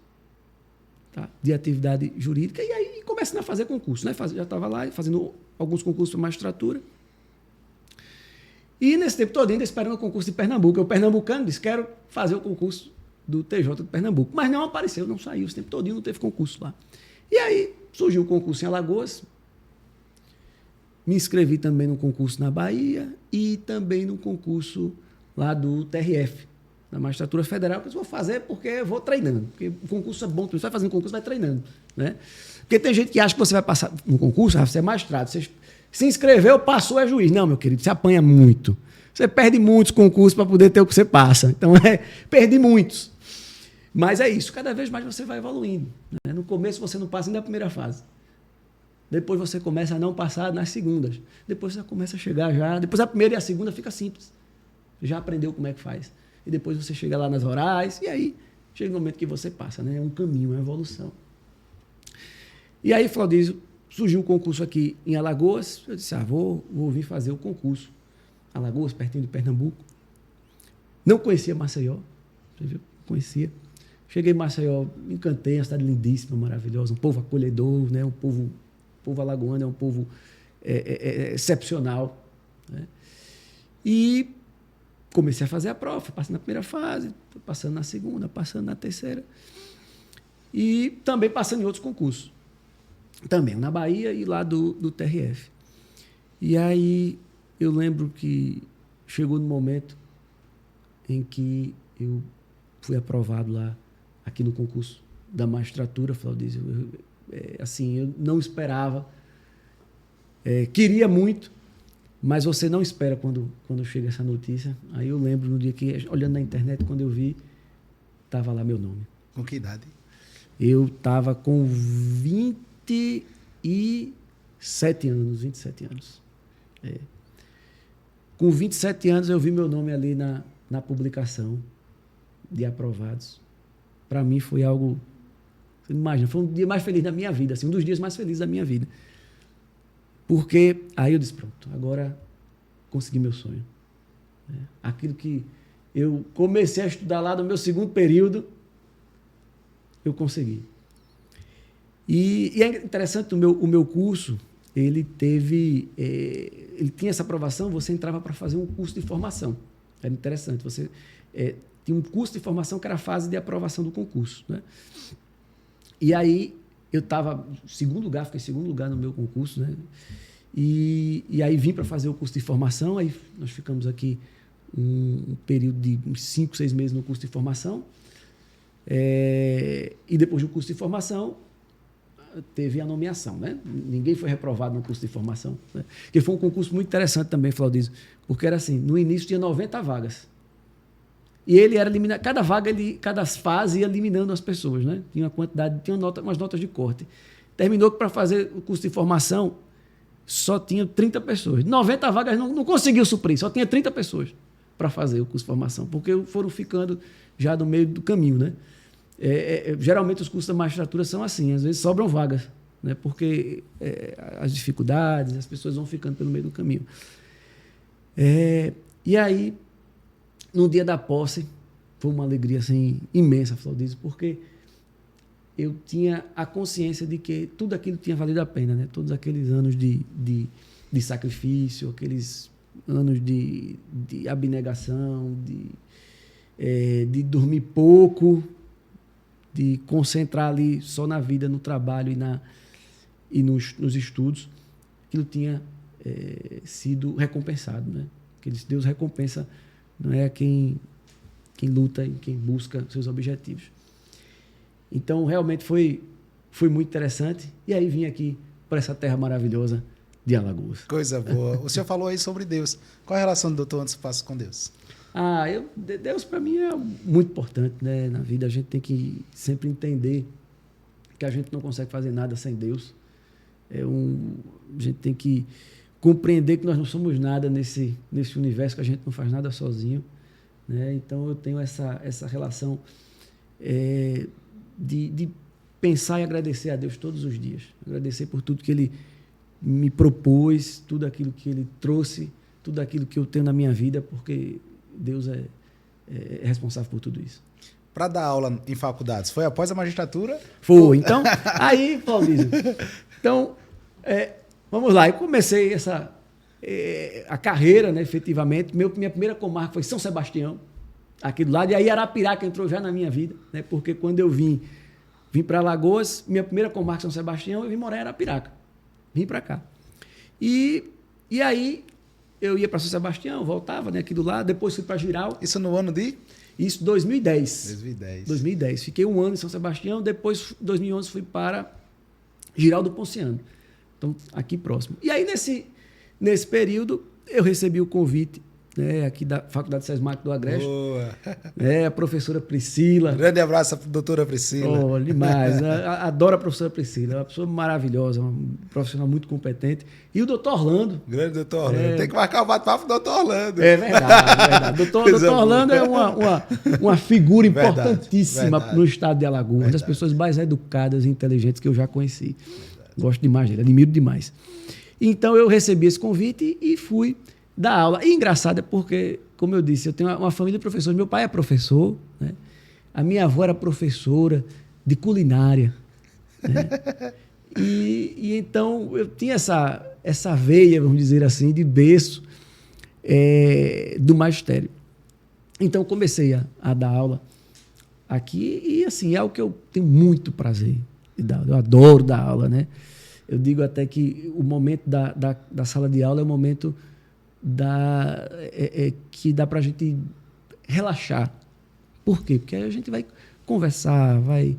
tá, de atividade jurídica e aí comecei a fazer concurso. Né? Já estava lá fazendo alguns concursos para magistratura. E nesse tempo todo ainda esperando o concurso de Pernambuco. Eu, pernambucano, disse, quero fazer o concurso do TJ de Pernambuco. Mas não apareceu, não saiu. Esse tempo todo não teve concurso lá. E aí surgiu o concurso em Alagoas. Me inscrevi também no concurso na Bahia e também no concurso lá do TRF, da Magistratura Federal, que eu vou fazer porque eu vou treinando. Porque o concurso é bom, você vai fazendo concurso, vai treinando. Né? Porque tem gente que acha que você vai passar no concurso, você é magistrado, você se inscreveu, passou, é juiz. Não, meu querido, você apanha muito. Você perde muitos concursos para poder ter o que você passa. Então, perdi muitos. Mas é isso, cada vez mais você vai evoluindo. Né? No começo você não passa nem da primeira fase. Depois você começa a não passar nas segundas. Depois você começa a chegar já. Depois a primeira e a segunda fica simples. Você já aprendeu como é que faz. E depois você chega lá nas orais e aí chega o momento que você passa. Né? É um caminho, é uma evolução. E aí, Flaudísio, surgiu um concurso aqui em Alagoas, eu disse, vou vir fazer o concurso. Alagoas, pertinho de Pernambuco. Não conhecia Maceió, você viu? Conhecia. Cheguei em Maceió, me encantei, uma cidade lindíssima, maravilhosa, um povo acolhedor, né? Um povo alagoano, é um povo excepcional. Né? E comecei a fazer a prova, passei na primeira fase, passando na segunda, passando na terceira. E também passando em outros concursos. Também na Bahia e lá do TRF. E aí eu lembro que chegou no momento em que eu fui aprovado lá, aqui no concurso da magistratura, Flaudísio. Assim, eu não esperava, queria muito, mas você não espera quando chega essa notícia. Aí eu lembro no dia que, olhando na internet, quando eu vi, estava lá meu nome. Com que idade? Eu estava com 27 anos. Com 27 anos eu vi meu nome ali na publicação de aprovados. Para mim foi algo, você imagina, foi um dia mais feliz da minha vida, assim, um dos dias mais felizes da minha vida. Porque aí eu disse, pronto, agora consegui meu sonho. Aquilo que eu comecei a estudar lá no meu segundo período, eu consegui. E é interessante, o meu curso, ele tinha essa aprovação, você entrava para fazer um curso de formação. Era interessante, você tinha um curso de formação que era a fase de aprovação do concurso. Né? E aí eu estava em segundo lugar, fiquei em segundo lugar no meu concurso, né? E aí vim para fazer o curso de formação, aí nós ficamos aqui um período de uns 5, 6 meses no curso de formação. E depois do curso de formação, teve a nomeação, né? Ninguém foi reprovado no curso de formação, né? Que foi um concurso muito interessante também, Flaudísio, porque era assim, no início tinha 90 vagas. E ele era eliminado, cada fase ia eliminando as pessoas, né? Tinha uma quantidade, umas notas de corte. Terminou que para fazer o curso de formação só tinha 30 pessoas. 90 vagas não conseguiu suprir, só tinha 30 pessoas para fazer o curso de formação, porque foram ficando já no meio do caminho, né? Geralmente os cursos da magistratura são assim, às vezes sobram vagas, né? Porque as dificuldades, as pessoas vão ficando pelo meio do caminho. E aí, no dia da posse, foi uma alegria assim, imensa, Flaudísio, porque eu tinha a consciência de que tudo aquilo tinha valido a pena, né? Todos aqueles anos de sacrifício, aqueles anos de abnegação, de dormir pouco, de concentrar ali só na vida, no trabalho e nos estudos, aquilo tinha sido recompensado, né? Porque Deus recompensa, não é quem luta e quem busca seus objetivos. Então, realmente foi muito interessante. E aí vim aqui para essa terra maravilhosa de Alagoas. Coisa boa. O senhor falou aí sobre Deus. Qual a relação do doutor Anderson Passos com Deus? Deus para mim é muito importante, né? Na vida a gente tem que sempre entender que a gente não consegue fazer nada sem Deus. A gente tem que compreender que nós não somos nada nesse universo, que a gente não faz nada sozinho, né? Então eu tenho essa relação de pensar e agradecer a Deus todos os dias. Agradecer por tudo que Ele me propôs, tudo aquilo que Ele trouxe, tudo aquilo que eu tenho na minha vida, porque Deus é responsável por tudo isso. Para dar aula em faculdades, foi após a magistratura? Foi. Então, aí, Flaudísio, então, vamos lá. Eu comecei a carreira, né, efetivamente. Minha primeira comarca foi São Sebastião, aqui do lado. E aí Arapiraca entrou já na minha vida, né, porque quando eu vim para Alagoas, minha primeira comarca São Sebastião, eu vim morar em Arapiraca. Vim para cá. E aí eu ia para São Sebastião, voltava, né, aqui do lado, depois fui para Giral. Isso no ano de? Isso 2010. Fiquei um ano em São Sebastião, depois, em 2011, fui para Giral do Ponciano. Então, aqui próximo. E aí, nesse período, eu recebi o convite, né, aqui da Faculdade Sesmac do Agreste. Boa! A professora Priscila. Grande abraço à doutora Priscila. Oh, demais. Adoro a professora Priscila. É uma pessoa maravilhosa, uma profissional muito competente. E o doutor Orlando. Grande doutor Orlando. Tem que marcar o bate-papo com o doutor Orlando. É verdade. Doutor Orlando é uma figura importantíssima no estado de Alagoas. Uma das pessoas mais educadas e inteligentes que eu já conheci. Gosto demais dele, admiro demais. Então eu recebi esse convite e fui dar aula. E engraçado é porque, como eu disse, eu tenho uma família de professores. Meu pai é professor, né? A minha avó era professora de culinária, né? E então eu tinha essa veia, vamos dizer assim, de berço do magistério. Então comecei a dar aula aqui e assim, é algo que eu tenho muito prazer de dar. Eu adoro dar aula, né? Eu digo até que o momento da sala de aula é o momento que dá para a gente relaxar. Por quê? Porque aí a gente vai conversar, vai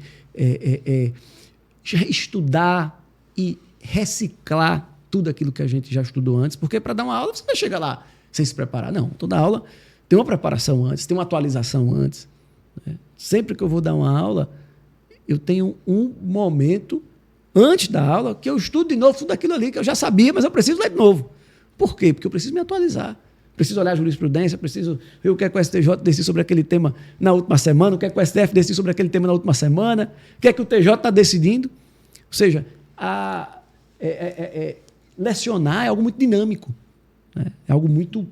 estudar e reciclar tudo aquilo que a gente já estudou antes, porque para dar uma aula você não chega lá sem se preparar. Não, toda aula tem uma preparação antes, tem uma atualização antes, né? Sempre que eu vou dar uma aula, eu tenho um momento antes da aula que eu estudo de novo tudo aquilo ali que eu já sabia, mas eu preciso ler de novo. Por quê? Porque eu preciso me atualizar. Preciso olhar a jurisprudência, preciso ver o que é que o STJ decidiu sobre aquele tema na última semana, o que é que o STF decidiu sobre aquele tema na última semana, o que é que o TJ está decidindo. Ou seja, lecionar é algo muito dinâmico, né? É algo muito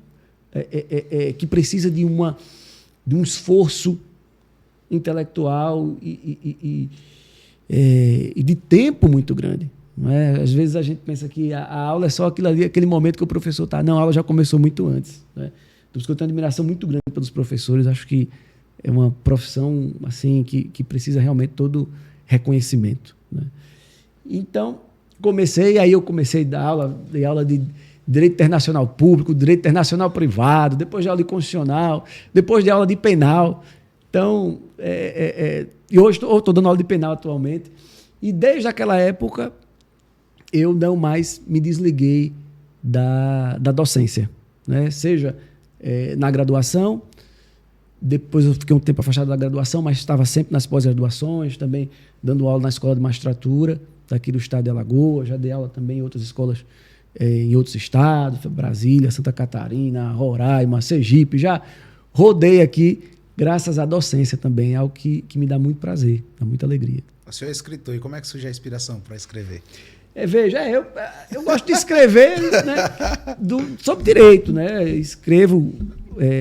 que precisa de um esforço intelectual e de tempo muito grande. Não é? Às vezes a gente pensa que a aula é só aquilo ali, aquele momento que o professor está. Não, a aula já começou muito antes, né? Por isso que eu tenho uma admiração muito grande pelos professores. Acho que é uma profissão assim, que precisa realmente todo reconhecimento, né? Então, comecei a dar aula, dei aula de direito internacional público, direito internacional privado, depois de aula de constitucional, depois de aula de penal. Então, e hoje estou dando aula de penal atualmente. E desde aquela época, eu não mais me desliguei da docência, né? Seja na graduação, depois eu fiquei um tempo afastado da graduação, mas estava sempre nas pós-graduações, também dando aula na escola de magistratura, daqui do estado de Alagoas, já dei aula também em outras escolas em outros estados, Brasília, Santa Catarina, Roraima, Sergipe, já rodei aqui, graças à docência também, é algo que me dá muito prazer, dá muita alegria. O senhor é escritor, e como é que surge a inspiração para escrever? Veja, eu gosto de escrever, né, sobre direito, né? Escrevo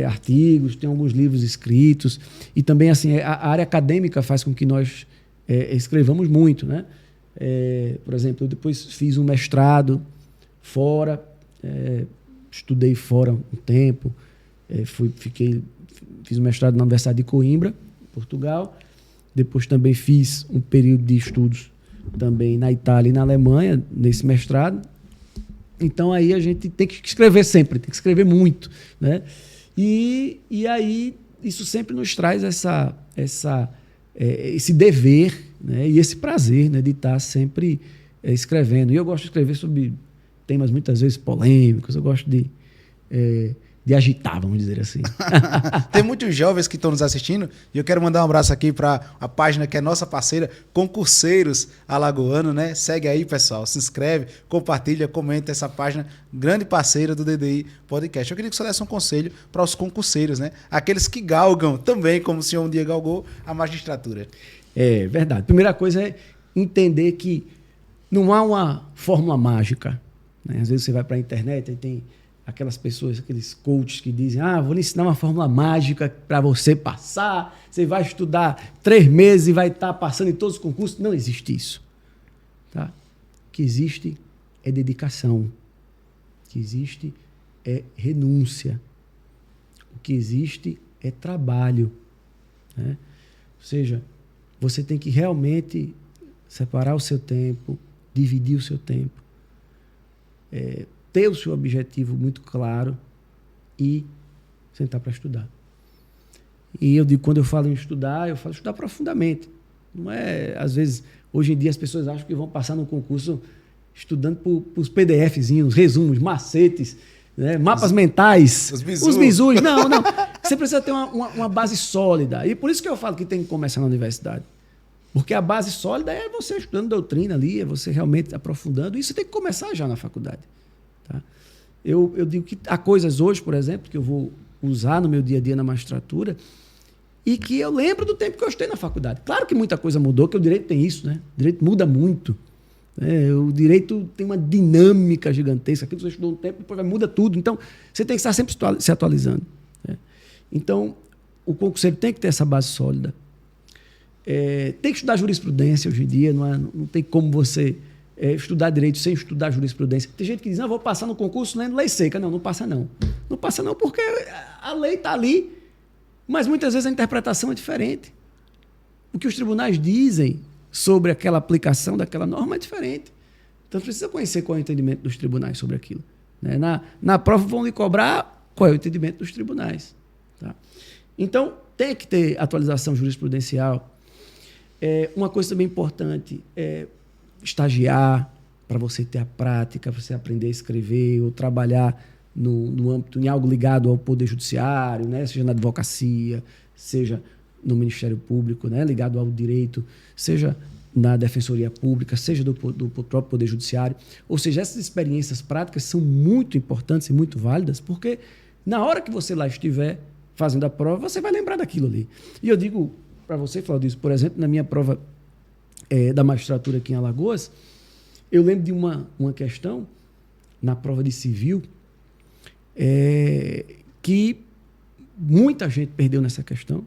artigos, tenho alguns livros escritos, e também assim, a área acadêmica faz com que nós escrevamos muito, né? Por exemplo, eu depois fiz um mestrado fora, estudei fora um tempo, fiz um mestrado na Universidade de Coimbra, Portugal. Depois também fiz um período de estudos também na Itália e na Alemanha, nesse mestrado. Então, aí a gente tem que escrever sempre, tem que escrever muito, né? E aí, isso sempre nos traz esse dever, né? E esse prazer, né? De estar sempre escrevendo. E eu gosto de escrever sobre temas muitas vezes polêmicos, eu gosto de agitar, vamos dizer assim. Tem muitos jovens que estão nos assistindo e eu quero mandar um abraço aqui para a página que é nossa parceira, Concurseiros Alagoano, né? Segue aí, pessoal, se inscreve, compartilha, comenta essa página, grande parceira do DDI Podcast. Eu queria que você desse um conselho para os concurseiros, né? Aqueles que galgam também, como o senhor um dia galgou, a magistratura. É verdade. Primeira coisa é entender que não há uma fórmula mágica, né? Às vezes você vai para a internet e tem aquelas pessoas, aqueles coaches que dizem: vou lhe ensinar uma fórmula mágica para você passar, você vai estudar 3 meses e vai estar passando em todos os concursos. Não existe isso, tá? O que existe é dedicação, o que existe é renúncia, o que existe é trabalho, né? Ou seja, você tem que realmente separar o seu tempo, dividir o seu tempo, ter o seu objetivo muito claro e sentar para estudar. E eu digo, quando eu falo em estudar, eu falo estudar profundamente. Não é, às vezes, hoje em dia as pessoas acham que vão passar no concurso estudando por os PDFzinhos, resumos, macetes, né, mapas mentais, os bizus. Não. Você precisa ter uma base sólida. E por isso que eu falo que tem que começar na universidade. Porque a base sólida é você estudando doutrina ali, é você realmente aprofundando. Isso tem que começar já na faculdade. Tá? Eu digo que há coisas hoje, por exemplo, que eu vou usar no meu dia a dia na magistratura e que eu lembro do tempo que eu estudei na faculdade. Claro que muita coisa mudou, que o direito tem isso, né? O direito muda muito. O direito tem uma dinâmica gigantesca. Aquilo que você estudou um tempo, depois muda tudo. Então, você tem que estar sempre se atualizando. Né? Então, o concurseiro tem que ter essa base sólida. Tem que estudar jurisprudência hoje em dia. Não tem como você estudar direito sem estudar jurisprudência. Tem gente que diz, não, vou passar no concurso lendo lei seca. Não passa não. Não passa não porque a lei está ali, mas muitas vezes a interpretação é diferente. O que os tribunais dizem sobre aquela aplicação daquela norma é diferente. Então, precisa conhecer qual é o entendimento dos tribunais sobre aquilo. Né? Na prova vão lhe cobrar qual é o entendimento dos tribunais. Tá? Então, tem que ter atualização jurisprudencial. Uma coisa também importante é estagiar para você ter a prática, para você aprender a escrever ou trabalhar no âmbito, em algo ligado ao Poder Judiciário, né? Seja na advocacia, seja no Ministério Público, né? Ligado ao direito, seja na Defensoria Pública, seja do próprio Poder Judiciário. Ou seja, essas experiências práticas são muito importantes e muito válidas, porque na hora que você lá estiver fazendo a prova, você vai lembrar daquilo ali. E eu digo para você, Claudio, por exemplo, na minha prova da magistratura aqui em Alagoas, eu lembro de uma questão na prova de civil que muita gente perdeu nessa questão,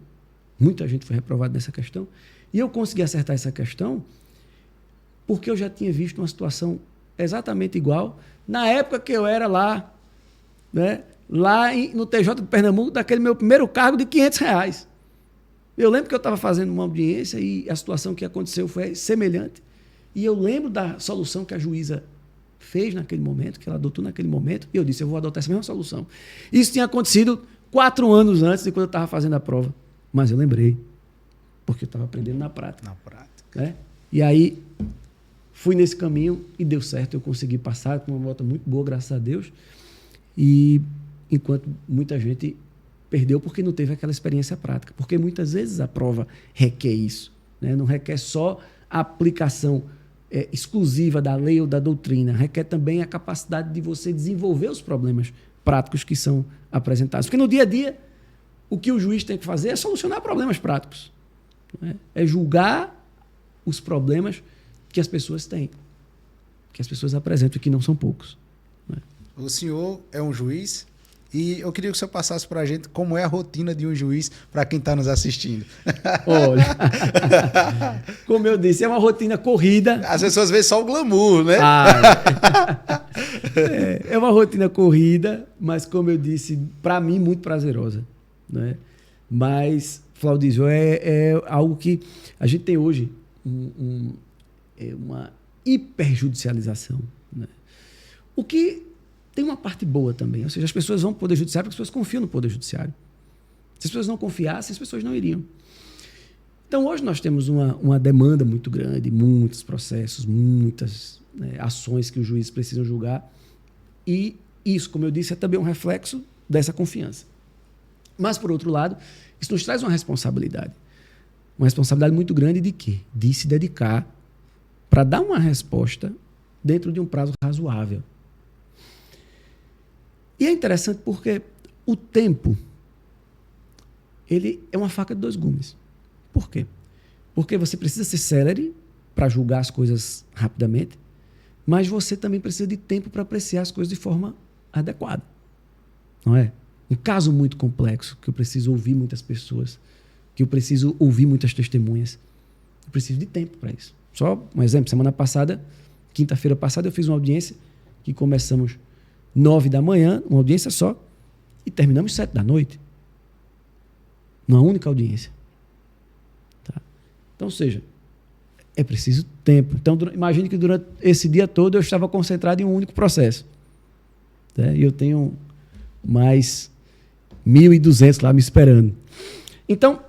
muita gente foi reprovada nessa questão, e eu consegui acertar essa questão porque eu já tinha visto uma situação exatamente igual na época que eu era lá, né, no TJ de Pernambuco, daquele meu primeiro cargo de R$500. Eu lembro que eu estava fazendo uma audiência e a situação que aconteceu foi semelhante. E eu lembro da solução que a juíza fez naquele momento, que ela adotou naquele momento, e eu disse, eu vou adotar essa mesma solução. Isso tinha acontecido 4 anos antes de quando eu estava fazendo a prova. Mas eu lembrei, porque eu estava aprendendo na prática. Na prática. Né? E aí, fui nesse caminho e deu certo. Eu consegui passar com uma nota muito boa, graças a Deus. E enquanto muita gente perdeu porque não teve aquela experiência prática. Porque muitas vezes a prova requer isso. Né? Não requer só a aplicação exclusiva da lei ou da doutrina. Requer também a capacidade de você desenvolver os problemas práticos que são apresentados. Porque no dia a dia, o que o juiz tem que fazer é solucionar problemas práticos. Né? É julgar os problemas que as pessoas têm, que as pessoas apresentam e que não são poucos. Né? O senhor é um juiz e eu queria que o senhor passasse para a gente como é a rotina de um juiz para quem está nos assistindo. Olha, como eu disse, é uma rotina corrida. As pessoas veem só o glamour, né? É uma rotina corrida, mas como eu disse, para mim muito prazerosa. Né? Mas, Flaudísio, é algo que a gente tem hoje, uma hiperjudicialização. Né? O que tem uma parte boa também, ou seja, as pessoas vão para o Poder Judiciário porque as pessoas confiam no Poder Judiciário. Se as pessoas não confiassem, as pessoas não iriam. Então, hoje nós temos uma demanda muito grande, muitos processos, muitas ações que os juízes precisam julgar, e isso, como eu disse, é também um reflexo dessa confiança. Mas, por outro lado, isso nos traz uma responsabilidade muito grande de quê? De se dedicar para dar uma resposta dentro de um prazo razoável. E é interessante porque o tempo, ele é uma faca de 2 gumes. Por quê? Porque você precisa ser célere para julgar as coisas rapidamente, mas você também precisa de tempo para apreciar as coisas de forma adequada. Não é? Um caso muito complexo, que eu preciso ouvir muitas pessoas, que eu preciso ouvir muitas testemunhas. Eu preciso de tempo para isso. Só um exemplo, semana passada, quinta-feira passada, eu fiz uma audiência que começamos 9 da manhã, uma audiência só, e terminamos 7 da noite. Numa única audiência. Tá? Então, ou seja, é preciso tempo. Então, imagine que durante esse dia todo eu estava concentrado em um único processo. Tá? E eu tenho mais 1.200 lá me esperando. Então,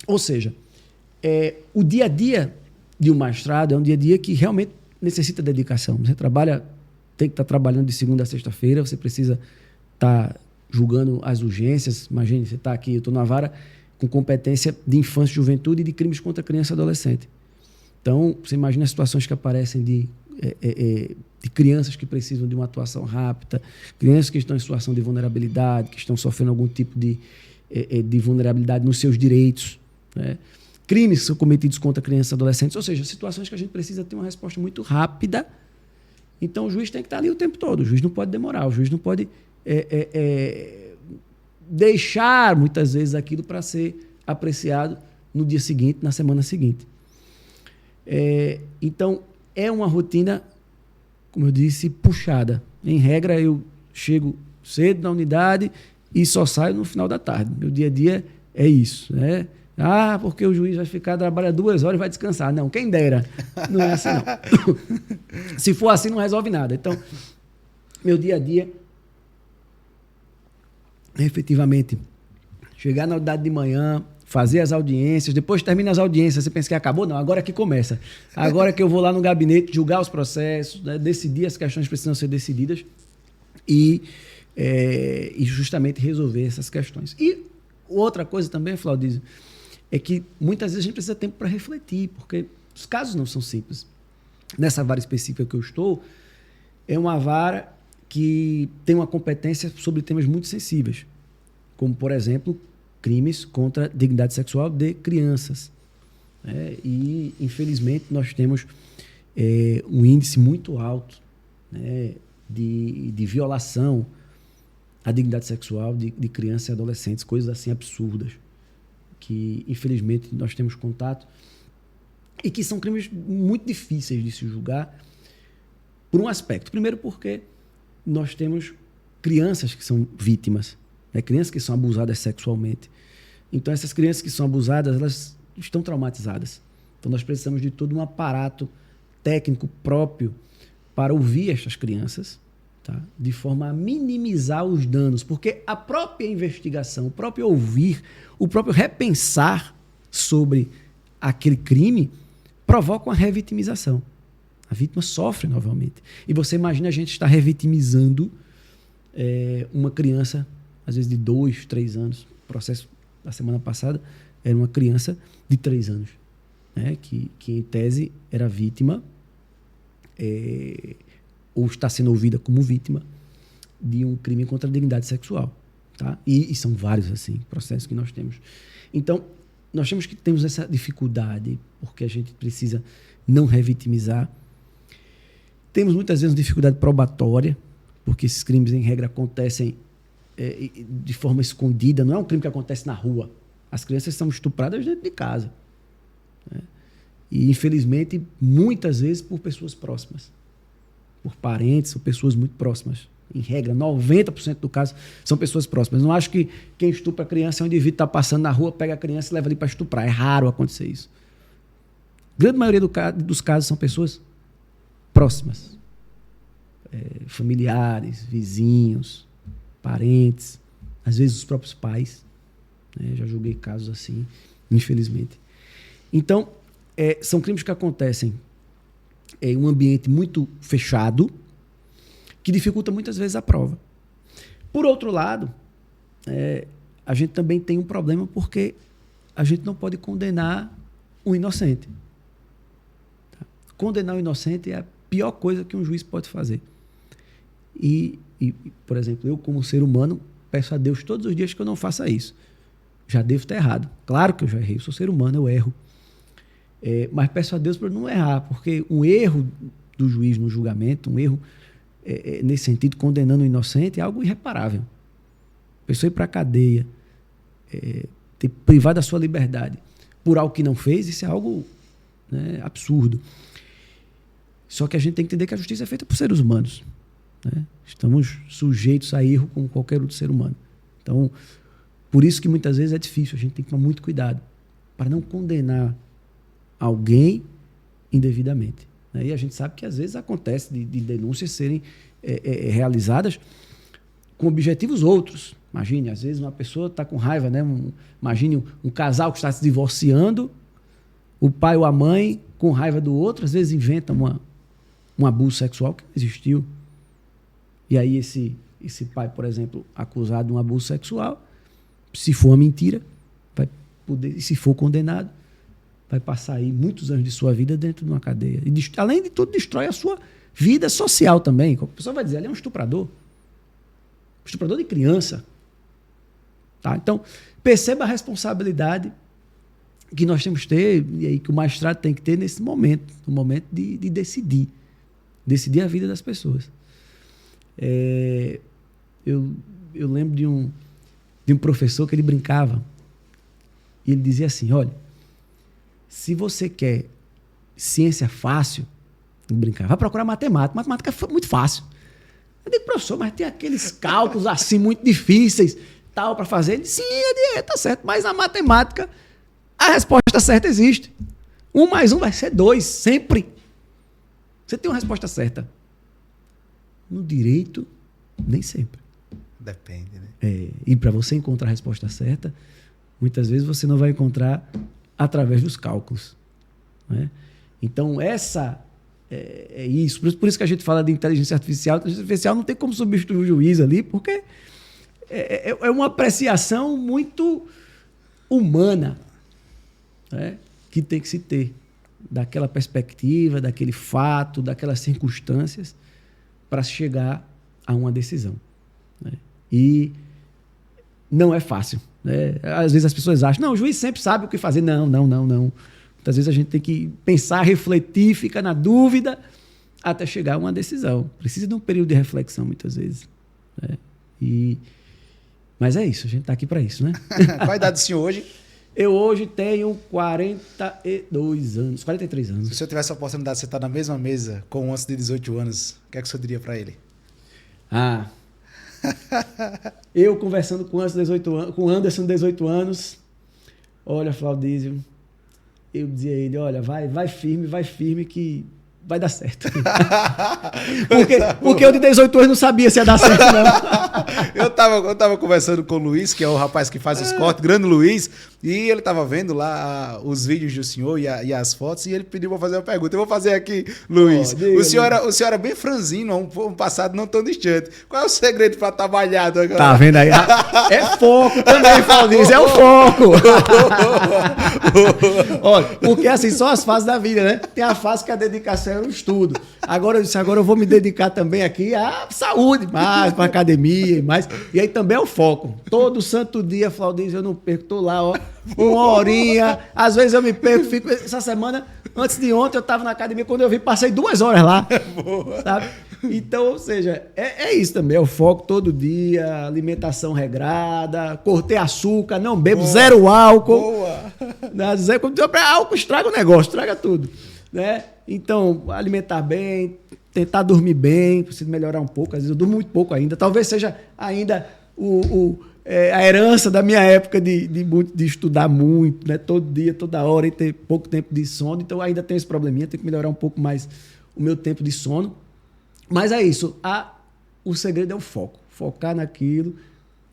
ou seja, o dia a dia de um magistrado é um dia a dia que realmente necessita dedicação. Você tem que estar trabalhando de segunda a sexta-feira, você precisa estar julgando as urgências. Imagine, você está aqui, eu estou na vara com competência de infância e juventude e de crimes contra criança e adolescente. Então, você imagina as situações que aparecem de crianças que precisam de uma atuação rápida, crianças que estão em situação de vulnerabilidade, que estão sofrendo algum tipo de vulnerabilidade nos seus direitos, né? crimes que são cometidos contra crianças e adolescentes, ou seja, situações que a gente precisa ter uma resposta muito rápida. Então, o juiz tem que estar ali o tempo todo. O juiz não pode demorar, o juiz não pode deixar, muitas vezes, aquilo para ser apreciado no dia seguinte, na semana seguinte. Então, é uma rotina, como eu disse, puxada. Em regra, eu chego cedo na unidade e só saio no final da tarde. Meu dia a dia é isso, né? Porque o juiz vai trabalha 2 horas e vai descansar. Não, quem dera. Não é assim, não. Se for assim, não resolve nada. Então, meu dia a dia é efetivamente chegar na unidade de manhã, fazer as audiências, depois termina as audiências, você pensa que acabou? Não, agora que começa. Agora que eu vou lá no gabinete julgar os processos, né, decidir as questões que precisam ser decididas e justamente resolver essas questões. E outra coisa também, Flaudísio, é que muitas vezes a gente precisa de tempo para refletir, porque os casos não são simples. Nessa vara específica que eu estou, é uma vara que tem uma competência sobre temas muito sensíveis, como, por exemplo, crimes contra a dignidade sexual de crianças. E, infelizmente, nós temos um índice muito alto, né, de violação à dignidade sexual de crianças e adolescentes, coisas assim absurdas, que, infelizmente, nós temos contato e que são crimes muito difíceis de se julgar por um aspecto. Primeiro porque nós temos crianças que são vítimas, né? Crianças que são abusadas sexualmente. Então, essas crianças que são abusadas, elas estão traumatizadas. Então, nós precisamos de todo um aparato técnico próprio para ouvir estas crianças, tá? De forma a minimizar os danos, porque a própria investigação, o próprio ouvir, o próprio repensar sobre aquele crime provoca uma revitimização. A vítima sofre novamente. E você imagina a gente estar revitimizando uma criança, às vezes de 2, 3 anos. O processo da semana passada era uma criança de 3 anos, né? Que em tese era vítima ou está sendo ouvida como vítima de um crime contra a dignidade sexual. Tá? E são vários assim, processos que nós temos. Então, nós temos essa dificuldade, porque a gente precisa não revitimizar. Temos muitas vezes uma dificuldade probatória, porque esses crimes, em regra, acontecem de forma escondida. Não é um crime que acontece na rua. As crianças são estupradas dentro de casa, né? E, infelizmente, muitas vezes por pessoas próximas, por parentes ou pessoas muito próximas. Em regra, 90% do caso são pessoas próximas. Não acho que quem estupra a criança é um indivíduo que está passando na rua, pega a criança e leva ali para estuprar. É raro acontecer isso. A grande maioria dos casos são pessoas próximas. Familiares, vizinhos, parentes, às vezes os próprios pais. Né? Já julguei casos assim, infelizmente. Então, são crimes que acontecem em um ambiente muito fechado, que dificulta muitas vezes a prova. Por outro lado, a gente também tem um problema porque a gente não pode condenar um inocente. Tá? Condenar um inocente é a pior coisa que um juiz pode fazer. E, por exemplo, eu como ser humano peço a Deus todos os dias que eu não faça isso. Já devo estar errado. Claro que eu já errei, eu sou ser humano, eu erro. Mas peço a Deus para não errar, porque um erro do juiz no julgamento, um erro nesse sentido, condenando o inocente, é algo irreparável. A pessoa ir para a cadeia, ter privado da sua liberdade por algo que não fez, isso é algo, né, absurdo. Só que a gente tem que entender que a justiça é feita por seres humanos, né? Estamos sujeitos a erro como qualquer outro ser humano. Então, por isso que muitas vezes é difícil, a gente tem que tomar muito cuidado para não condenar alguém indevidamente. E a gente sabe que às vezes acontece de denúncias serem realizadas com objetivos outros. Imagine, às vezes uma pessoa está com raiva, né? Imagine um casal que está se divorciando, o pai ou a mãe com raiva do outro, às vezes inventa um abuso sexual que não existiu. E aí esse pai, por exemplo, acusado de um abuso sexual, se for uma mentira, vai poder, e se for condenado, vai passar aí muitos anos de sua vida dentro de uma cadeia. E, além de tudo, destrói a sua vida social também. A pessoa vai dizer, ele é um estuprador. Estuprador de criança. Tá? Então, perceba a responsabilidade que nós temos que ter, e aí que o magistrado tem que ter nesse momento, no momento de decidir a vida das pessoas. Eu lembro de um professor que ele brincava, e ele dizia assim, olha, se você quer ciência fácil, ele brincava, vai procurar matemática. Matemática é muito fácil. Eu digo, professor, mas tem aqueles cálculos assim muito difíceis, tal, para fazer. Ele disse, sim, tá certo, mas na matemática a resposta certa existe. 1 mais 1 vai ser 2, sempre. Você tem uma resposta certa. No direito, nem sempre. Depende, né? E para você encontrar a resposta certa, muitas vezes você não vai encontrar através dos cálculos. Né? Então, é isso. Por isso que a gente fala de inteligência artificial. A inteligência artificial não tem como substituir o juiz ali, porque é uma apreciação muito humana, né? Que tem que se ter daquela perspectiva, daquele fato, daquelas circunstâncias para chegar a uma decisão. Né? E não é fácil. Né? Às vezes as pessoas acham, não, o juiz sempre sabe o que fazer. Não. Muitas vezes a gente tem que pensar, refletir, ficar na dúvida até chegar a uma decisão. Precisa de um período de reflexão, muitas vezes. Né? Mas é isso, a gente está aqui para isso, né? Qual a idade do senhor hoje? Eu hoje tenho 43 anos. Se o senhor tivesse a oportunidade de sentar na mesma mesa com um antes de 18 anos, o que é que o senhor diria para ele? Eu conversando com o Anderson, 18 anos, olha, Flaudísio, eu dizia a ele, olha, vai firme que vai dar certo. porque eu de 18 anos não sabia se ia dar certo, não. Eu tava conversando com o Luiz, que é o rapaz que faz os cortes, grande Luiz, e ele tava vendo lá os vídeos do senhor e as fotos, e ele pediu para fazer uma pergunta. Eu vou fazer aqui, Luiz. O senhor era bem franzino, um passado não tão distante. Qual é o segredo para estar malhado agora? Tá vendo aí? É foco também, Flaudísio, é o foco. Olha, porque assim, são as fases da vida, né? Tem a fase que a dedicação é o estudo. Agora eu disse, eu vou me dedicar também aqui à saúde, mais para academia e mais. E aí também é o foco. Todo santo dia, Flaudísio, eu não perco, tô lá, ó, 1 horinha. Às vezes eu me perco, fico. Essa semana, antes de ontem, eu estava na academia, quando eu vi, passei 2 horas lá. Sabe? Então, ou seja, é isso também, é o foco todo dia, alimentação regrada, cortei açúcar, não bebo, zero álcool. Boa! Álcool estraga o negócio, estraga tudo. Né? Então, alimentar bem, tentar dormir bem, preciso melhorar um pouco, às vezes eu durmo muito pouco ainda. Talvez seja ainda a herança da minha época de estudar muito, né? Todo dia, toda hora, e ter pouco tempo de sono. Então, ainda tenho esse probleminha, tenho que melhorar um pouco mais o meu tempo de sono. Mas é isso, o segredo é o foco. Focar naquilo,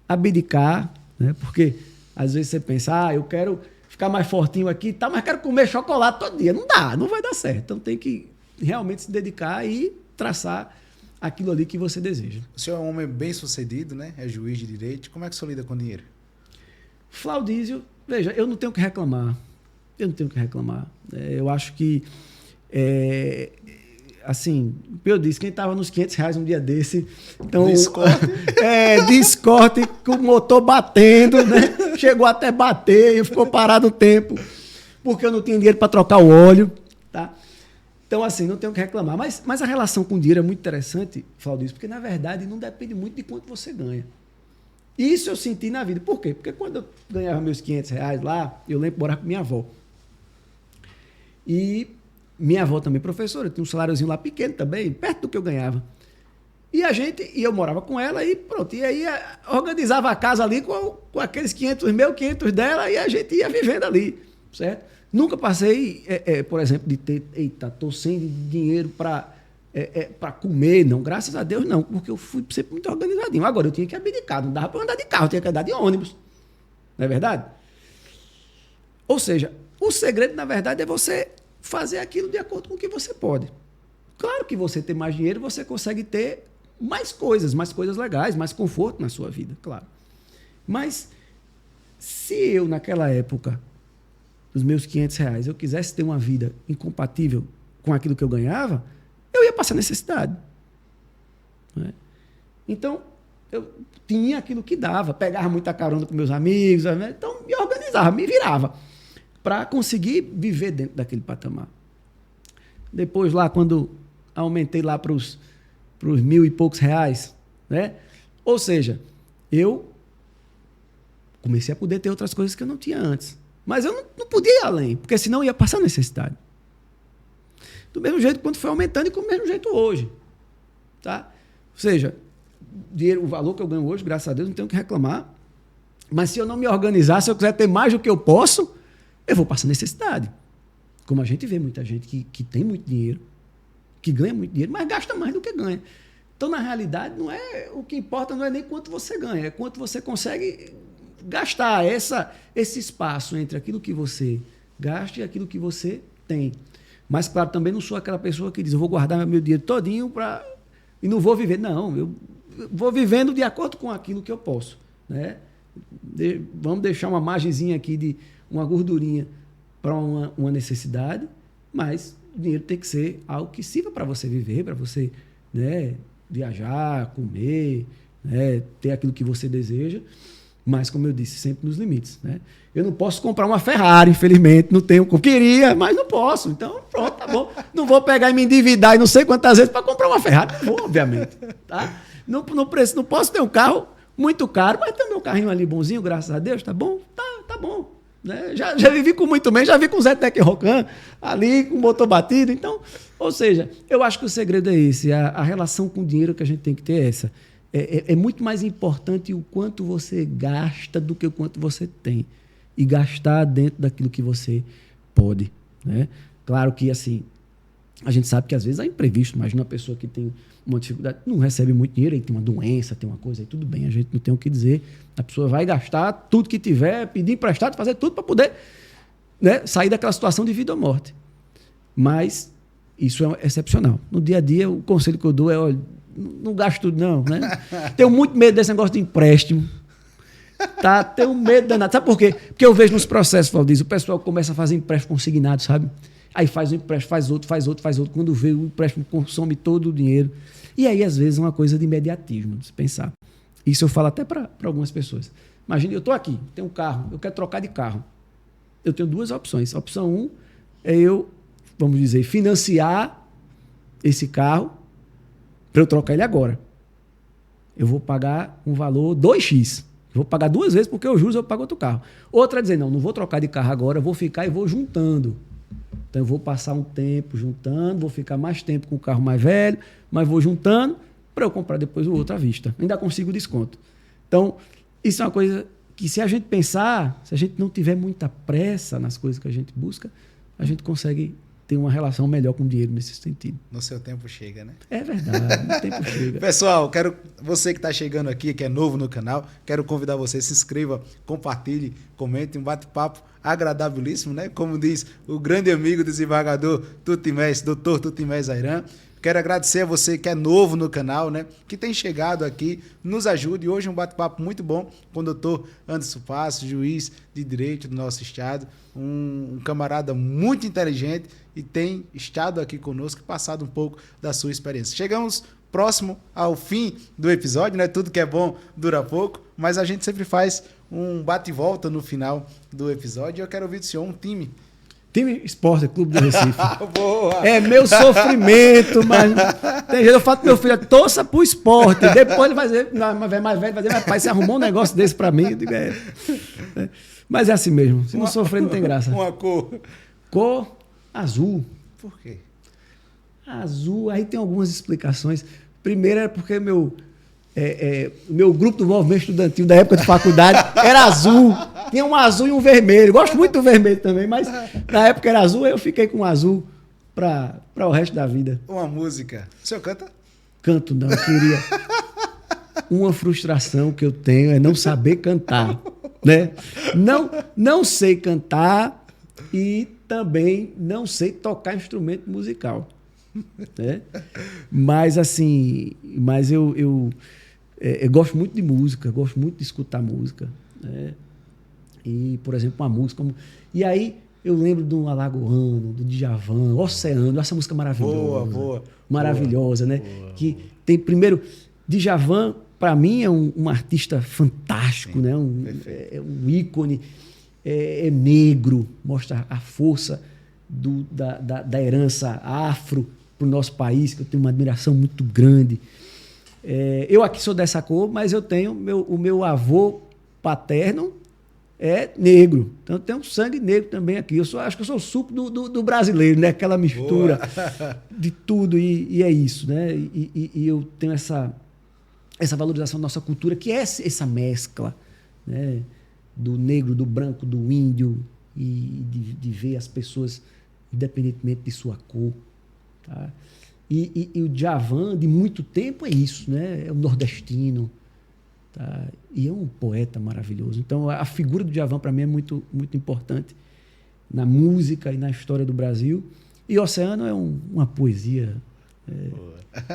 abdicar, né? Porque às vezes você pensa, eu quero ficar mais fortinho aqui, tá, mas quero comer chocolate todo dia. Não dá, não vai dar certo. Então tem que realmente se dedicar e traçar aquilo ali que você deseja. O senhor é um homem bem sucedido, né? É juiz de direito. Como é que o senhor lida com dinheiro? Flaudísio, veja, eu não tenho o que reclamar. Eu acho que assim, eu disse, quem estava nos R$500 um dia desse, então Discord com o motor batendo, né? Chegou até bater e ficou parado o tempo, porque eu não tinha dinheiro para trocar o óleo, tá? Então, assim, não tenho o que reclamar. Mas a relação com o dinheiro é muito interessante, Flaudísio, porque, na verdade, não depende muito de quanto você ganha. Isso eu senti na vida. Por quê? Porque quando eu ganhava meus R$500 lá, eu lembro de morar com minha avó. E minha avó também professora, tinha um saláriozinho lá pequeno também, perto do que eu ganhava. E eu morava com ela e pronto. E aí organizava a casa ali com aqueles 500 meus, 500 dela, e a gente ia vivendo ali, certo? Nunca passei, por exemplo, de ter, tô sem dinheiro para comer, não, graças a Deus não, porque eu fui sempre muito organizadinho. Agora eu tinha que abdicar, não dava para andar de carro, eu tinha que andar de ônibus. Não é verdade? Ou seja, o segredo, na verdade, é você fazer aquilo de acordo com o que você pode. Claro que você ter mais dinheiro, você consegue ter mais coisas legais, mais conforto na sua vida, claro. Mas se eu, naquela época, dos meus R$500, eu quisesse ter uma vida incompatível com aquilo que eu ganhava, eu ia passar necessidade. Né? Então, eu tinha aquilo que dava, pegava muita carona com meus amigos, né? Então me organizava, me virava para conseguir viver dentro daquele patamar. Depois lá, quando aumentei lá para os 1.000 e poucos reais, né? Ou seja, eu comecei a poder ter outras coisas que eu não tinha antes. Mas eu não podia ir além, porque senão eu ia passar necessidade. Do mesmo jeito quando foi aumentando e do mesmo jeito hoje. Tá? Ou seja, dinheiro, o valor que eu ganho hoje, graças a Deus, não tenho o que reclamar. Mas se eu não me organizar, se eu quiser ter mais do que eu posso, eu vou passar necessidade. Como a gente vê muita gente que tem muito dinheiro, que ganha muito dinheiro, mas gasta mais do que ganha. Então, na realidade, o que importa não é nem quanto você ganha, é quanto você consegue gastar esse espaço entre aquilo que você gasta e aquilo que você tem. Mas, claro, também não sou aquela pessoa que diz, eu vou guardar meu dinheiro todinho e não vou viver. Não, eu vou vivendo de acordo com aquilo que eu posso. Né? Vamos deixar uma margenzinha aqui de uma gordurinha para uma necessidade, mas o dinheiro tem que ser algo que sirva para você viver, para você, né, viajar, comer, né, ter aquilo que você deseja, mas, como eu disse, sempre nos limites. Né? Eu não posso comprar uma Ferrari, infelizmente, não tenho, eu queria, mas não posso. Então, pronto, tá bom. Não vou pegar e me endividar e não sei quantas vezes para comprar uma Ferrari. Não vou, obviamente. Tá? Não posso ter um carro muito caro, mas tem meu carrinho ali bonzinho, graças a Deus, tá bom? Tá bom. Né? Já vivi com muito menos, já vi com o Zetec Rocan ali, com o motor batido. Então, ou seja, eu acho que o segredo é esse, a relação com o dinheiro que a gente tem que ter é essa. É muito mais importante o quanto você gasta do que o quanto você tem. E gastar dentro daquilo que você pode. Né? Claro que, assim, a gente sabe que às vezes há imprevisto. Imagina uma pessoa que tem uma dificuldade, não recebe muito dinheiro, aí tem uma doença, tem uma coisa aí, tudo bem, a gente não tem o que dizer. A pessoa vai gastar tudo que tiver, pedir emprestado, fazer tudo para poder, né, sair daquela situação de vida ou morte. Mas isso é excepcional. No dia a dia, o conselho que eu dou é, olha, não gasto tudo não. Né? Tenho muito medo desse negócio de empréstimo. Tá? Tenho medo danado. Sabe por quê? Porque eu vejo nos processos, Valdir, o pessoal começa a fazer empréstimo consignado, sabe? Aí faz um empréstimo, faz outro. Quando vê, o empréstimo consome todo o dinheiro. E aí, às vezes, é uma coisa de imediatismo, de se pensar. Isso eu falo até para algumas pessoas. Imagina, eu estou aqui, tenho um carro, eu quero trocar de carro. Eu tenho duas opções. A opção 1 é eu, vamos dizer, financiar esse carro para eu trocar ele agora. Eu vou pagar um valor 2x. Eu vou pagar 2 vezes porque os juros eu pago outro carro. Outra é dizer, não vou trocar de carro agora, eu vou ficar e vou juntando. Então, eu vou passar um tempo juntando, vou ficar mais tempo com o carro mais velho, mas vou juntando para eu comprar depois o outro à vista. Ainda consigo desconto. Então, isso é uma coisa que, se a gente pensar, se a gente não tiver muita pressa nas coisas que a gente busca, a gente consegue ter uma relação melhor com o dinheiro nesse sentido. No seu tempo chega, né? É verdade, no tempo chega. Pessoal, você que está chegando aqui, que é novo no canal, quero convidar você, se inscreva, compartilhe, comente, um bate-papo agradabilíssimo, né? Como diz o grande amigo desembargador Tutimés, doutor Tutimés Ayran. Quero agradecer a você que é novo no canal, né? Que tem chegado aqui, nos ajude. Hoje um bate-papo muito bom com o doutor Anderson Passos, juiz de direito do nosso estado, um camarada muito inteligente e tem estado aqui conosco e passado um pouco da sua experiência. Chegamos próximo ao fim do episódio, né? Tudo que é bom dura pouco, mas a gente sempre faz um bate e volta no final do episódio. Eu quero ouvir do senhor um time Esporte Clube do Recife. Boa. É meu sofrimento, mas tem jeito. Eu falo pro meu filho, torça pro esporte. Depois ele vai dizer, mais velho, vai dizer, mas pai, você arrumou um negócio desse pra mim? Eu digo, Mas é assim mesmo. Se não sofrer, não tem graça. Uma cor. Cor azul. Por quê? Azul, aí tem algumas explicações. Primeiro é porque meu grupo do movimento estudantil da época de faculdade era azul. Tinha um azul e um vermelho. Gosto muito do vermelho também, mas na época era azul, aí eu fiquei com azul para o resto da vida. Uma música. O senhor canta? Canto não, eu queria. Uma frustração que eu tenho é não saber cantar. Né? Não sei cantar e também não sei tocar instrumento musical. Né? Mas assim, eu gosto muito de música, gosto muito de escutar música. Né? E, por exemplo, uma música como... E aí eu lembro do Alagoano, do Djavan, Oceano, essa música maravilhosa. Boa. Maravilhosa, boa, né? Boa. Que tem, primeiro, Djavan, para mim, é um artista fantástico, sim, né? Um ícone. é negro, mostra a força da herança afro para o nosso país, que eu tenho uma admiração muito grande. Eu aqui sou dessa cor, mas eu tenho o meu avô paterno é negro. Então eu tenho um sangue negro também aqui. Acho que eu sou o suco do brasileiro, né? Aquela mistura de tudo, e é isso, né? E eu tenho essa valorização da nossa cultura, que é essa mescla, né? Do negro, do branco, do índio, e de ver as pessoas independentemente de sua cor. Tá? E o Djavan, de muito tempo, é isso, né? É o nordestino. Tá? E é um poeta maravilhoso. Então, a figura do Djavan, para mim, é muito, muito importante na música e na história do Brasil. E Oceano é uma poesia,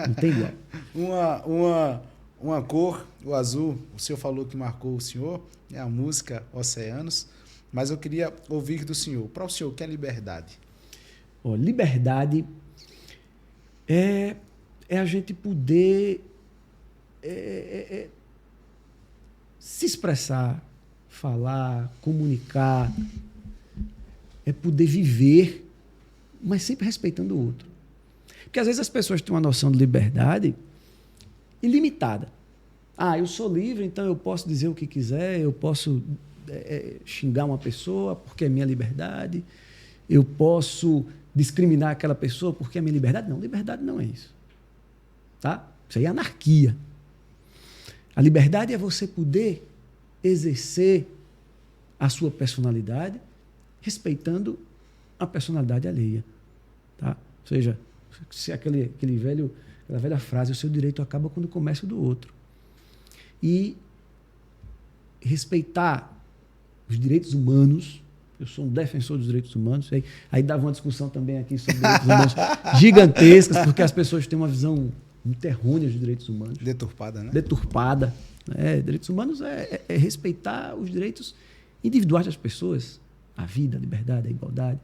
não tem igual. Uma cor, o azul, o senhor falou que marcou o senhor, é a música Oceanos, mas eu queria ouvir do senhor. Para o senhor, o que é liberdade? Liberdade é a gente poder se expressar, falar, comunicar, é poder viver, mas sempre respeitando o outro. Porque às vezes as pessoas têm uma noção de liberdade ilimitada. Eu sou livre, então eu posso dizer o que quiser, eu posso xingar uma pessoa porque é minha liberdade, eu posso discriminar aquela pessoa porque é minha liberdade. Não, liberdade não é isso. Tá? Isso aí é anarquia. A liberdade é você poder exercer a sua personalidade respeitando a personalidade alheia. Tá? Ou seja, se aquela velha frase, o seu direito acaba quando começa o do outro. E respeitar os direitos humanos. Eu sou um defensor dos direitos humanos. Aí dava uma discussão também aqui sobre direitos humanos gigantescas, porque as pessoas têm uma visão muito errônea dos direitos humanos. Deturpada, né? Deturpada. Direitos humanos é respeitar os direitos individuais das pessoas. A vida, a liberdade, a igualdade.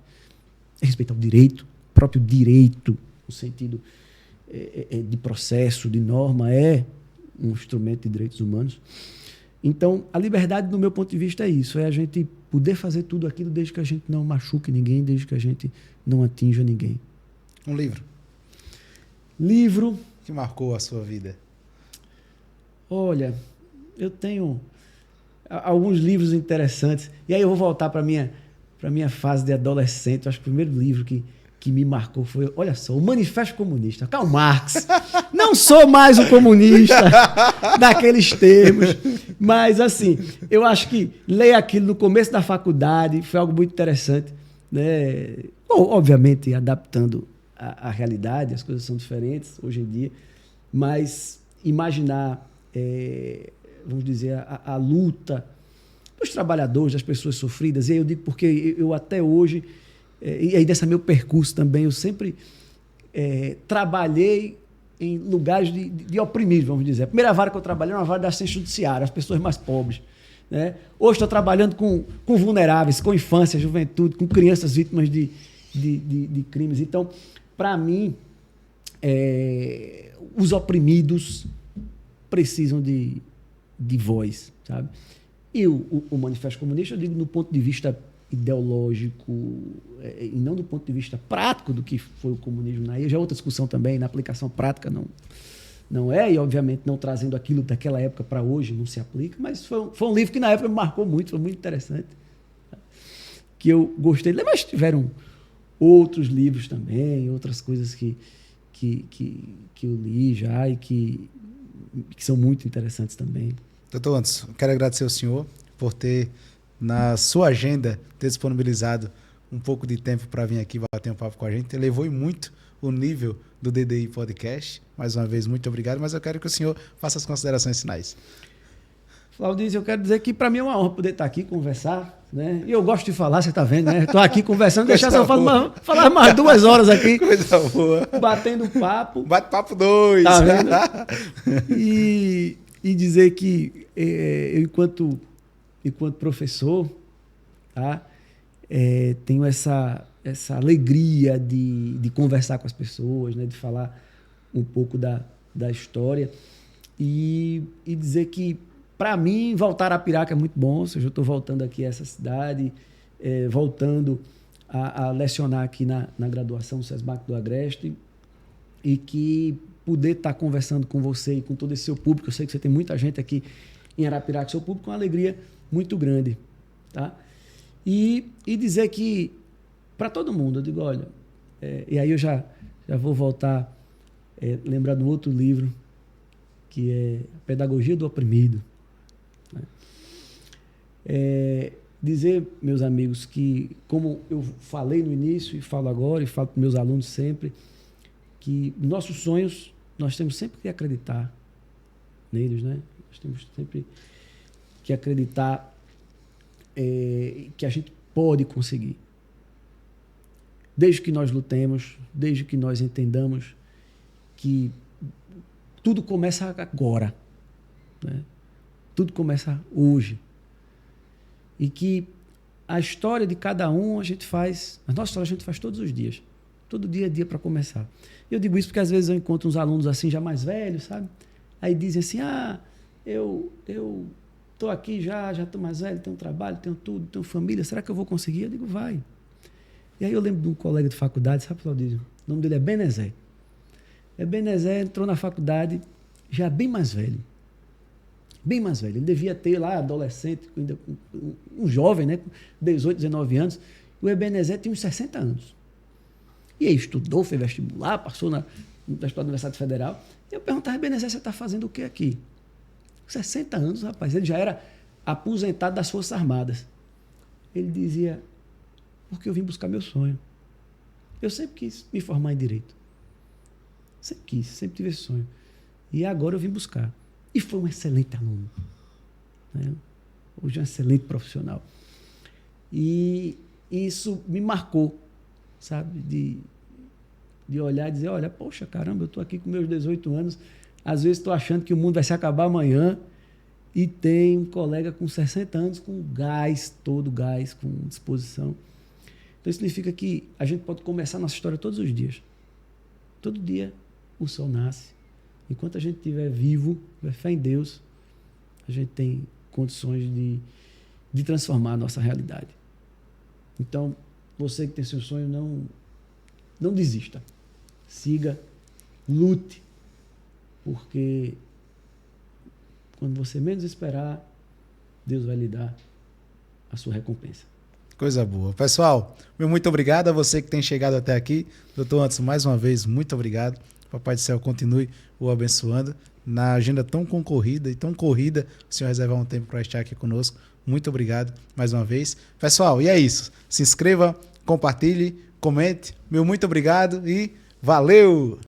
É respeitar o direito, o próprio direito, no sentido de processo, de norma, é um instrumento de direitos humanos. Então, a liberdade, do meu ponto de vista, é isso. É a gente poder fazer tudo aquilo desde que a gente não machuque ninguém, desde que a gente não atinja ninguém. Um livro. Livro que marcou a sua vida? Olha, eu tenho alguns livros interessantes. E aí eu vou voltar para a minha fase de adolescente. Eu acho que o primeiro livro que me marcou foi, olha só, o Manifesto Comunista, Karl Marx. Não sou mais um comunista daqueles termos, mas assim, eu acho que ler aquilo no começo da faculdade foi algo muito interessante, né? Bom, obviamente adaptando a realidade, as coisas são diferentes hoje em dia, mas imaginar, vamos dizer, a luta dos trabalhadores, das pessoas sofridas, e aí eu digo porque eu até hoje, e aí desse meu percurso também, eu sempre trabalhei em lugares de oprimidos, vamos dizer. A primeira vara que eu trabalhei era uma vara da assistência judiciária, as pessoas mais pobres, né? Hoje estou trabalhando com vulneráveis, com infância, juventude, com crianças vítimas de crimes. Então, para mim, os oprimidos precisam de voz, sabe? E o Manifesto Comunista, eu digo no ponto de vista ideológico e não do ponto de vista prático do que foi o comunismo. Aí já é outra discussão também, na aplicação prática não é, e obviamente não trazendo aquilo daquela época para hoje, não se aplica, mas foi um livro que na época me marcou muito, foi muito interessante, que eu gostei de ler, mas tiveram outros livros também, outras coisas que eu li já e que são muito interessantes também. Doutor Anderson, quero agradecer ao senhor por ter, na sua agenda, ter disponibilizado um pouco de tempo para vir aqui bater um papo com a gente. Elevou muito o nível do DDI Podcast. Mais uma vez, muito obrigado, mas eu quero que o senhor faça as considerações finais. Claudinho, eu quero dizer que para mim é uma honra poder estar aqui, conversar, né? E eu gosto de falar, você está vendo, né? Estou aqui conversando, deixar só falar mais 2 horas aqui. Coisa boa. Batendo papo. Bate papo 2. Tá vendo? E dizer que eu, enquanto professor, tá? Tenho essa alegria de conversar com as pessoas, né? De falar um pouco da história e dizer que Para mim, voltar a Arapiraca é muito bom. Ou seja, eu estou voltando aqui a essa cidade, voltando a lecionar aqui na graduação do SESMAC do Agreste, e que poder estar conversando com você e com todo esse seu público, eu sei que você tem muita gente aqui em Arapiraca, seu público, é uma alegria muito grande. Tá? E dizer que, para todo mundo, eu digo, olha, e aí eu já vou voltar, lembrar de um outro livro, que é Pedagogia do Oprimido. Né? Dizer, meus amigos, que, como eu falei no início e falo agora, e falo para meus alunos sempre, que nossos sonhos, nós temos sempre que acreditar neles, né? Nós temos sempre que acreditar que a gente pode conseguir. Desde que nós lutemos, desde que nós entendamos que tudo começa agora, né? Tudo começa hoje. E que a história de cada um a nossa história a gente faz todos os dias. Todo dia é dia para começar. Eu digo isso porque às vezes eu encontro uns alunos assim já mais velhos, sabe? Aí dizem assim, eu estou aqui já estou mais velho, tenho trabalho, tenho tudo, tenho família, será que eu vou conseguir? Eu digo, vai. E aí eu lembro de um colega de faculdade, sabe, Claudísio? O nome dele é Benezé. Benezé entrou na faculdade já bem mais velho. Bem mais velho. Ele devia ter lá, adolescente, ainda um jovem, né, com 18, 19 anos. O Ebenezer tinha uns 60 anos. E aí estudou, fez vestibular, passou na Universidade Federal. E eu perguntava, Ebenezer, você está fazendo o que aqui? 60 anos, rapaz. Ele já era aposentado das Forças Armadas. Ele dizia, porque eu vim buscar meu sonho. Eu sempre quis me formar em Direito. Sempre quis, sempre tive esse sonho. E agora eu vim buscar. E foi um excelente aluno. Né? Hoje é um excelente profissional. E isso me marcou, sabe? De olhar e dizer, olha, poxa, caramba, eu estou aqui com meus 18 anos, às vezes estou achando que o mundo vai se acabar amanhã, e tem um colega com 60 anos com gás, todo gás, com disposição. Então, isso significa que a gente pode começar nossa história todos os dias. Todo dia o sol nasce. Enquanto a gente estiver vivo, tiver fé em Deus, a gente tem condições de transformar a nossa realidade. Então, você que tem seu sonho, não desista. Siga, lute, porque quando você menos esperar, Deus vai lhe dar a sua recompensa. Coisa boa. Pessoal, meu muito obrigado a você que tem chegado até aqui. Doutor Anderson, mais uma vez, muito obrigado. Papai do Céu continue o abençoando. Na agenda tão concorrida e tão corrida, o senhor reservar um tempo para estar aqui conosco. Muito obrigado mais uma vez. Pessoal, e é isso. Se inscreva, compartilhe, comente. Meu muito obrigado e valeu!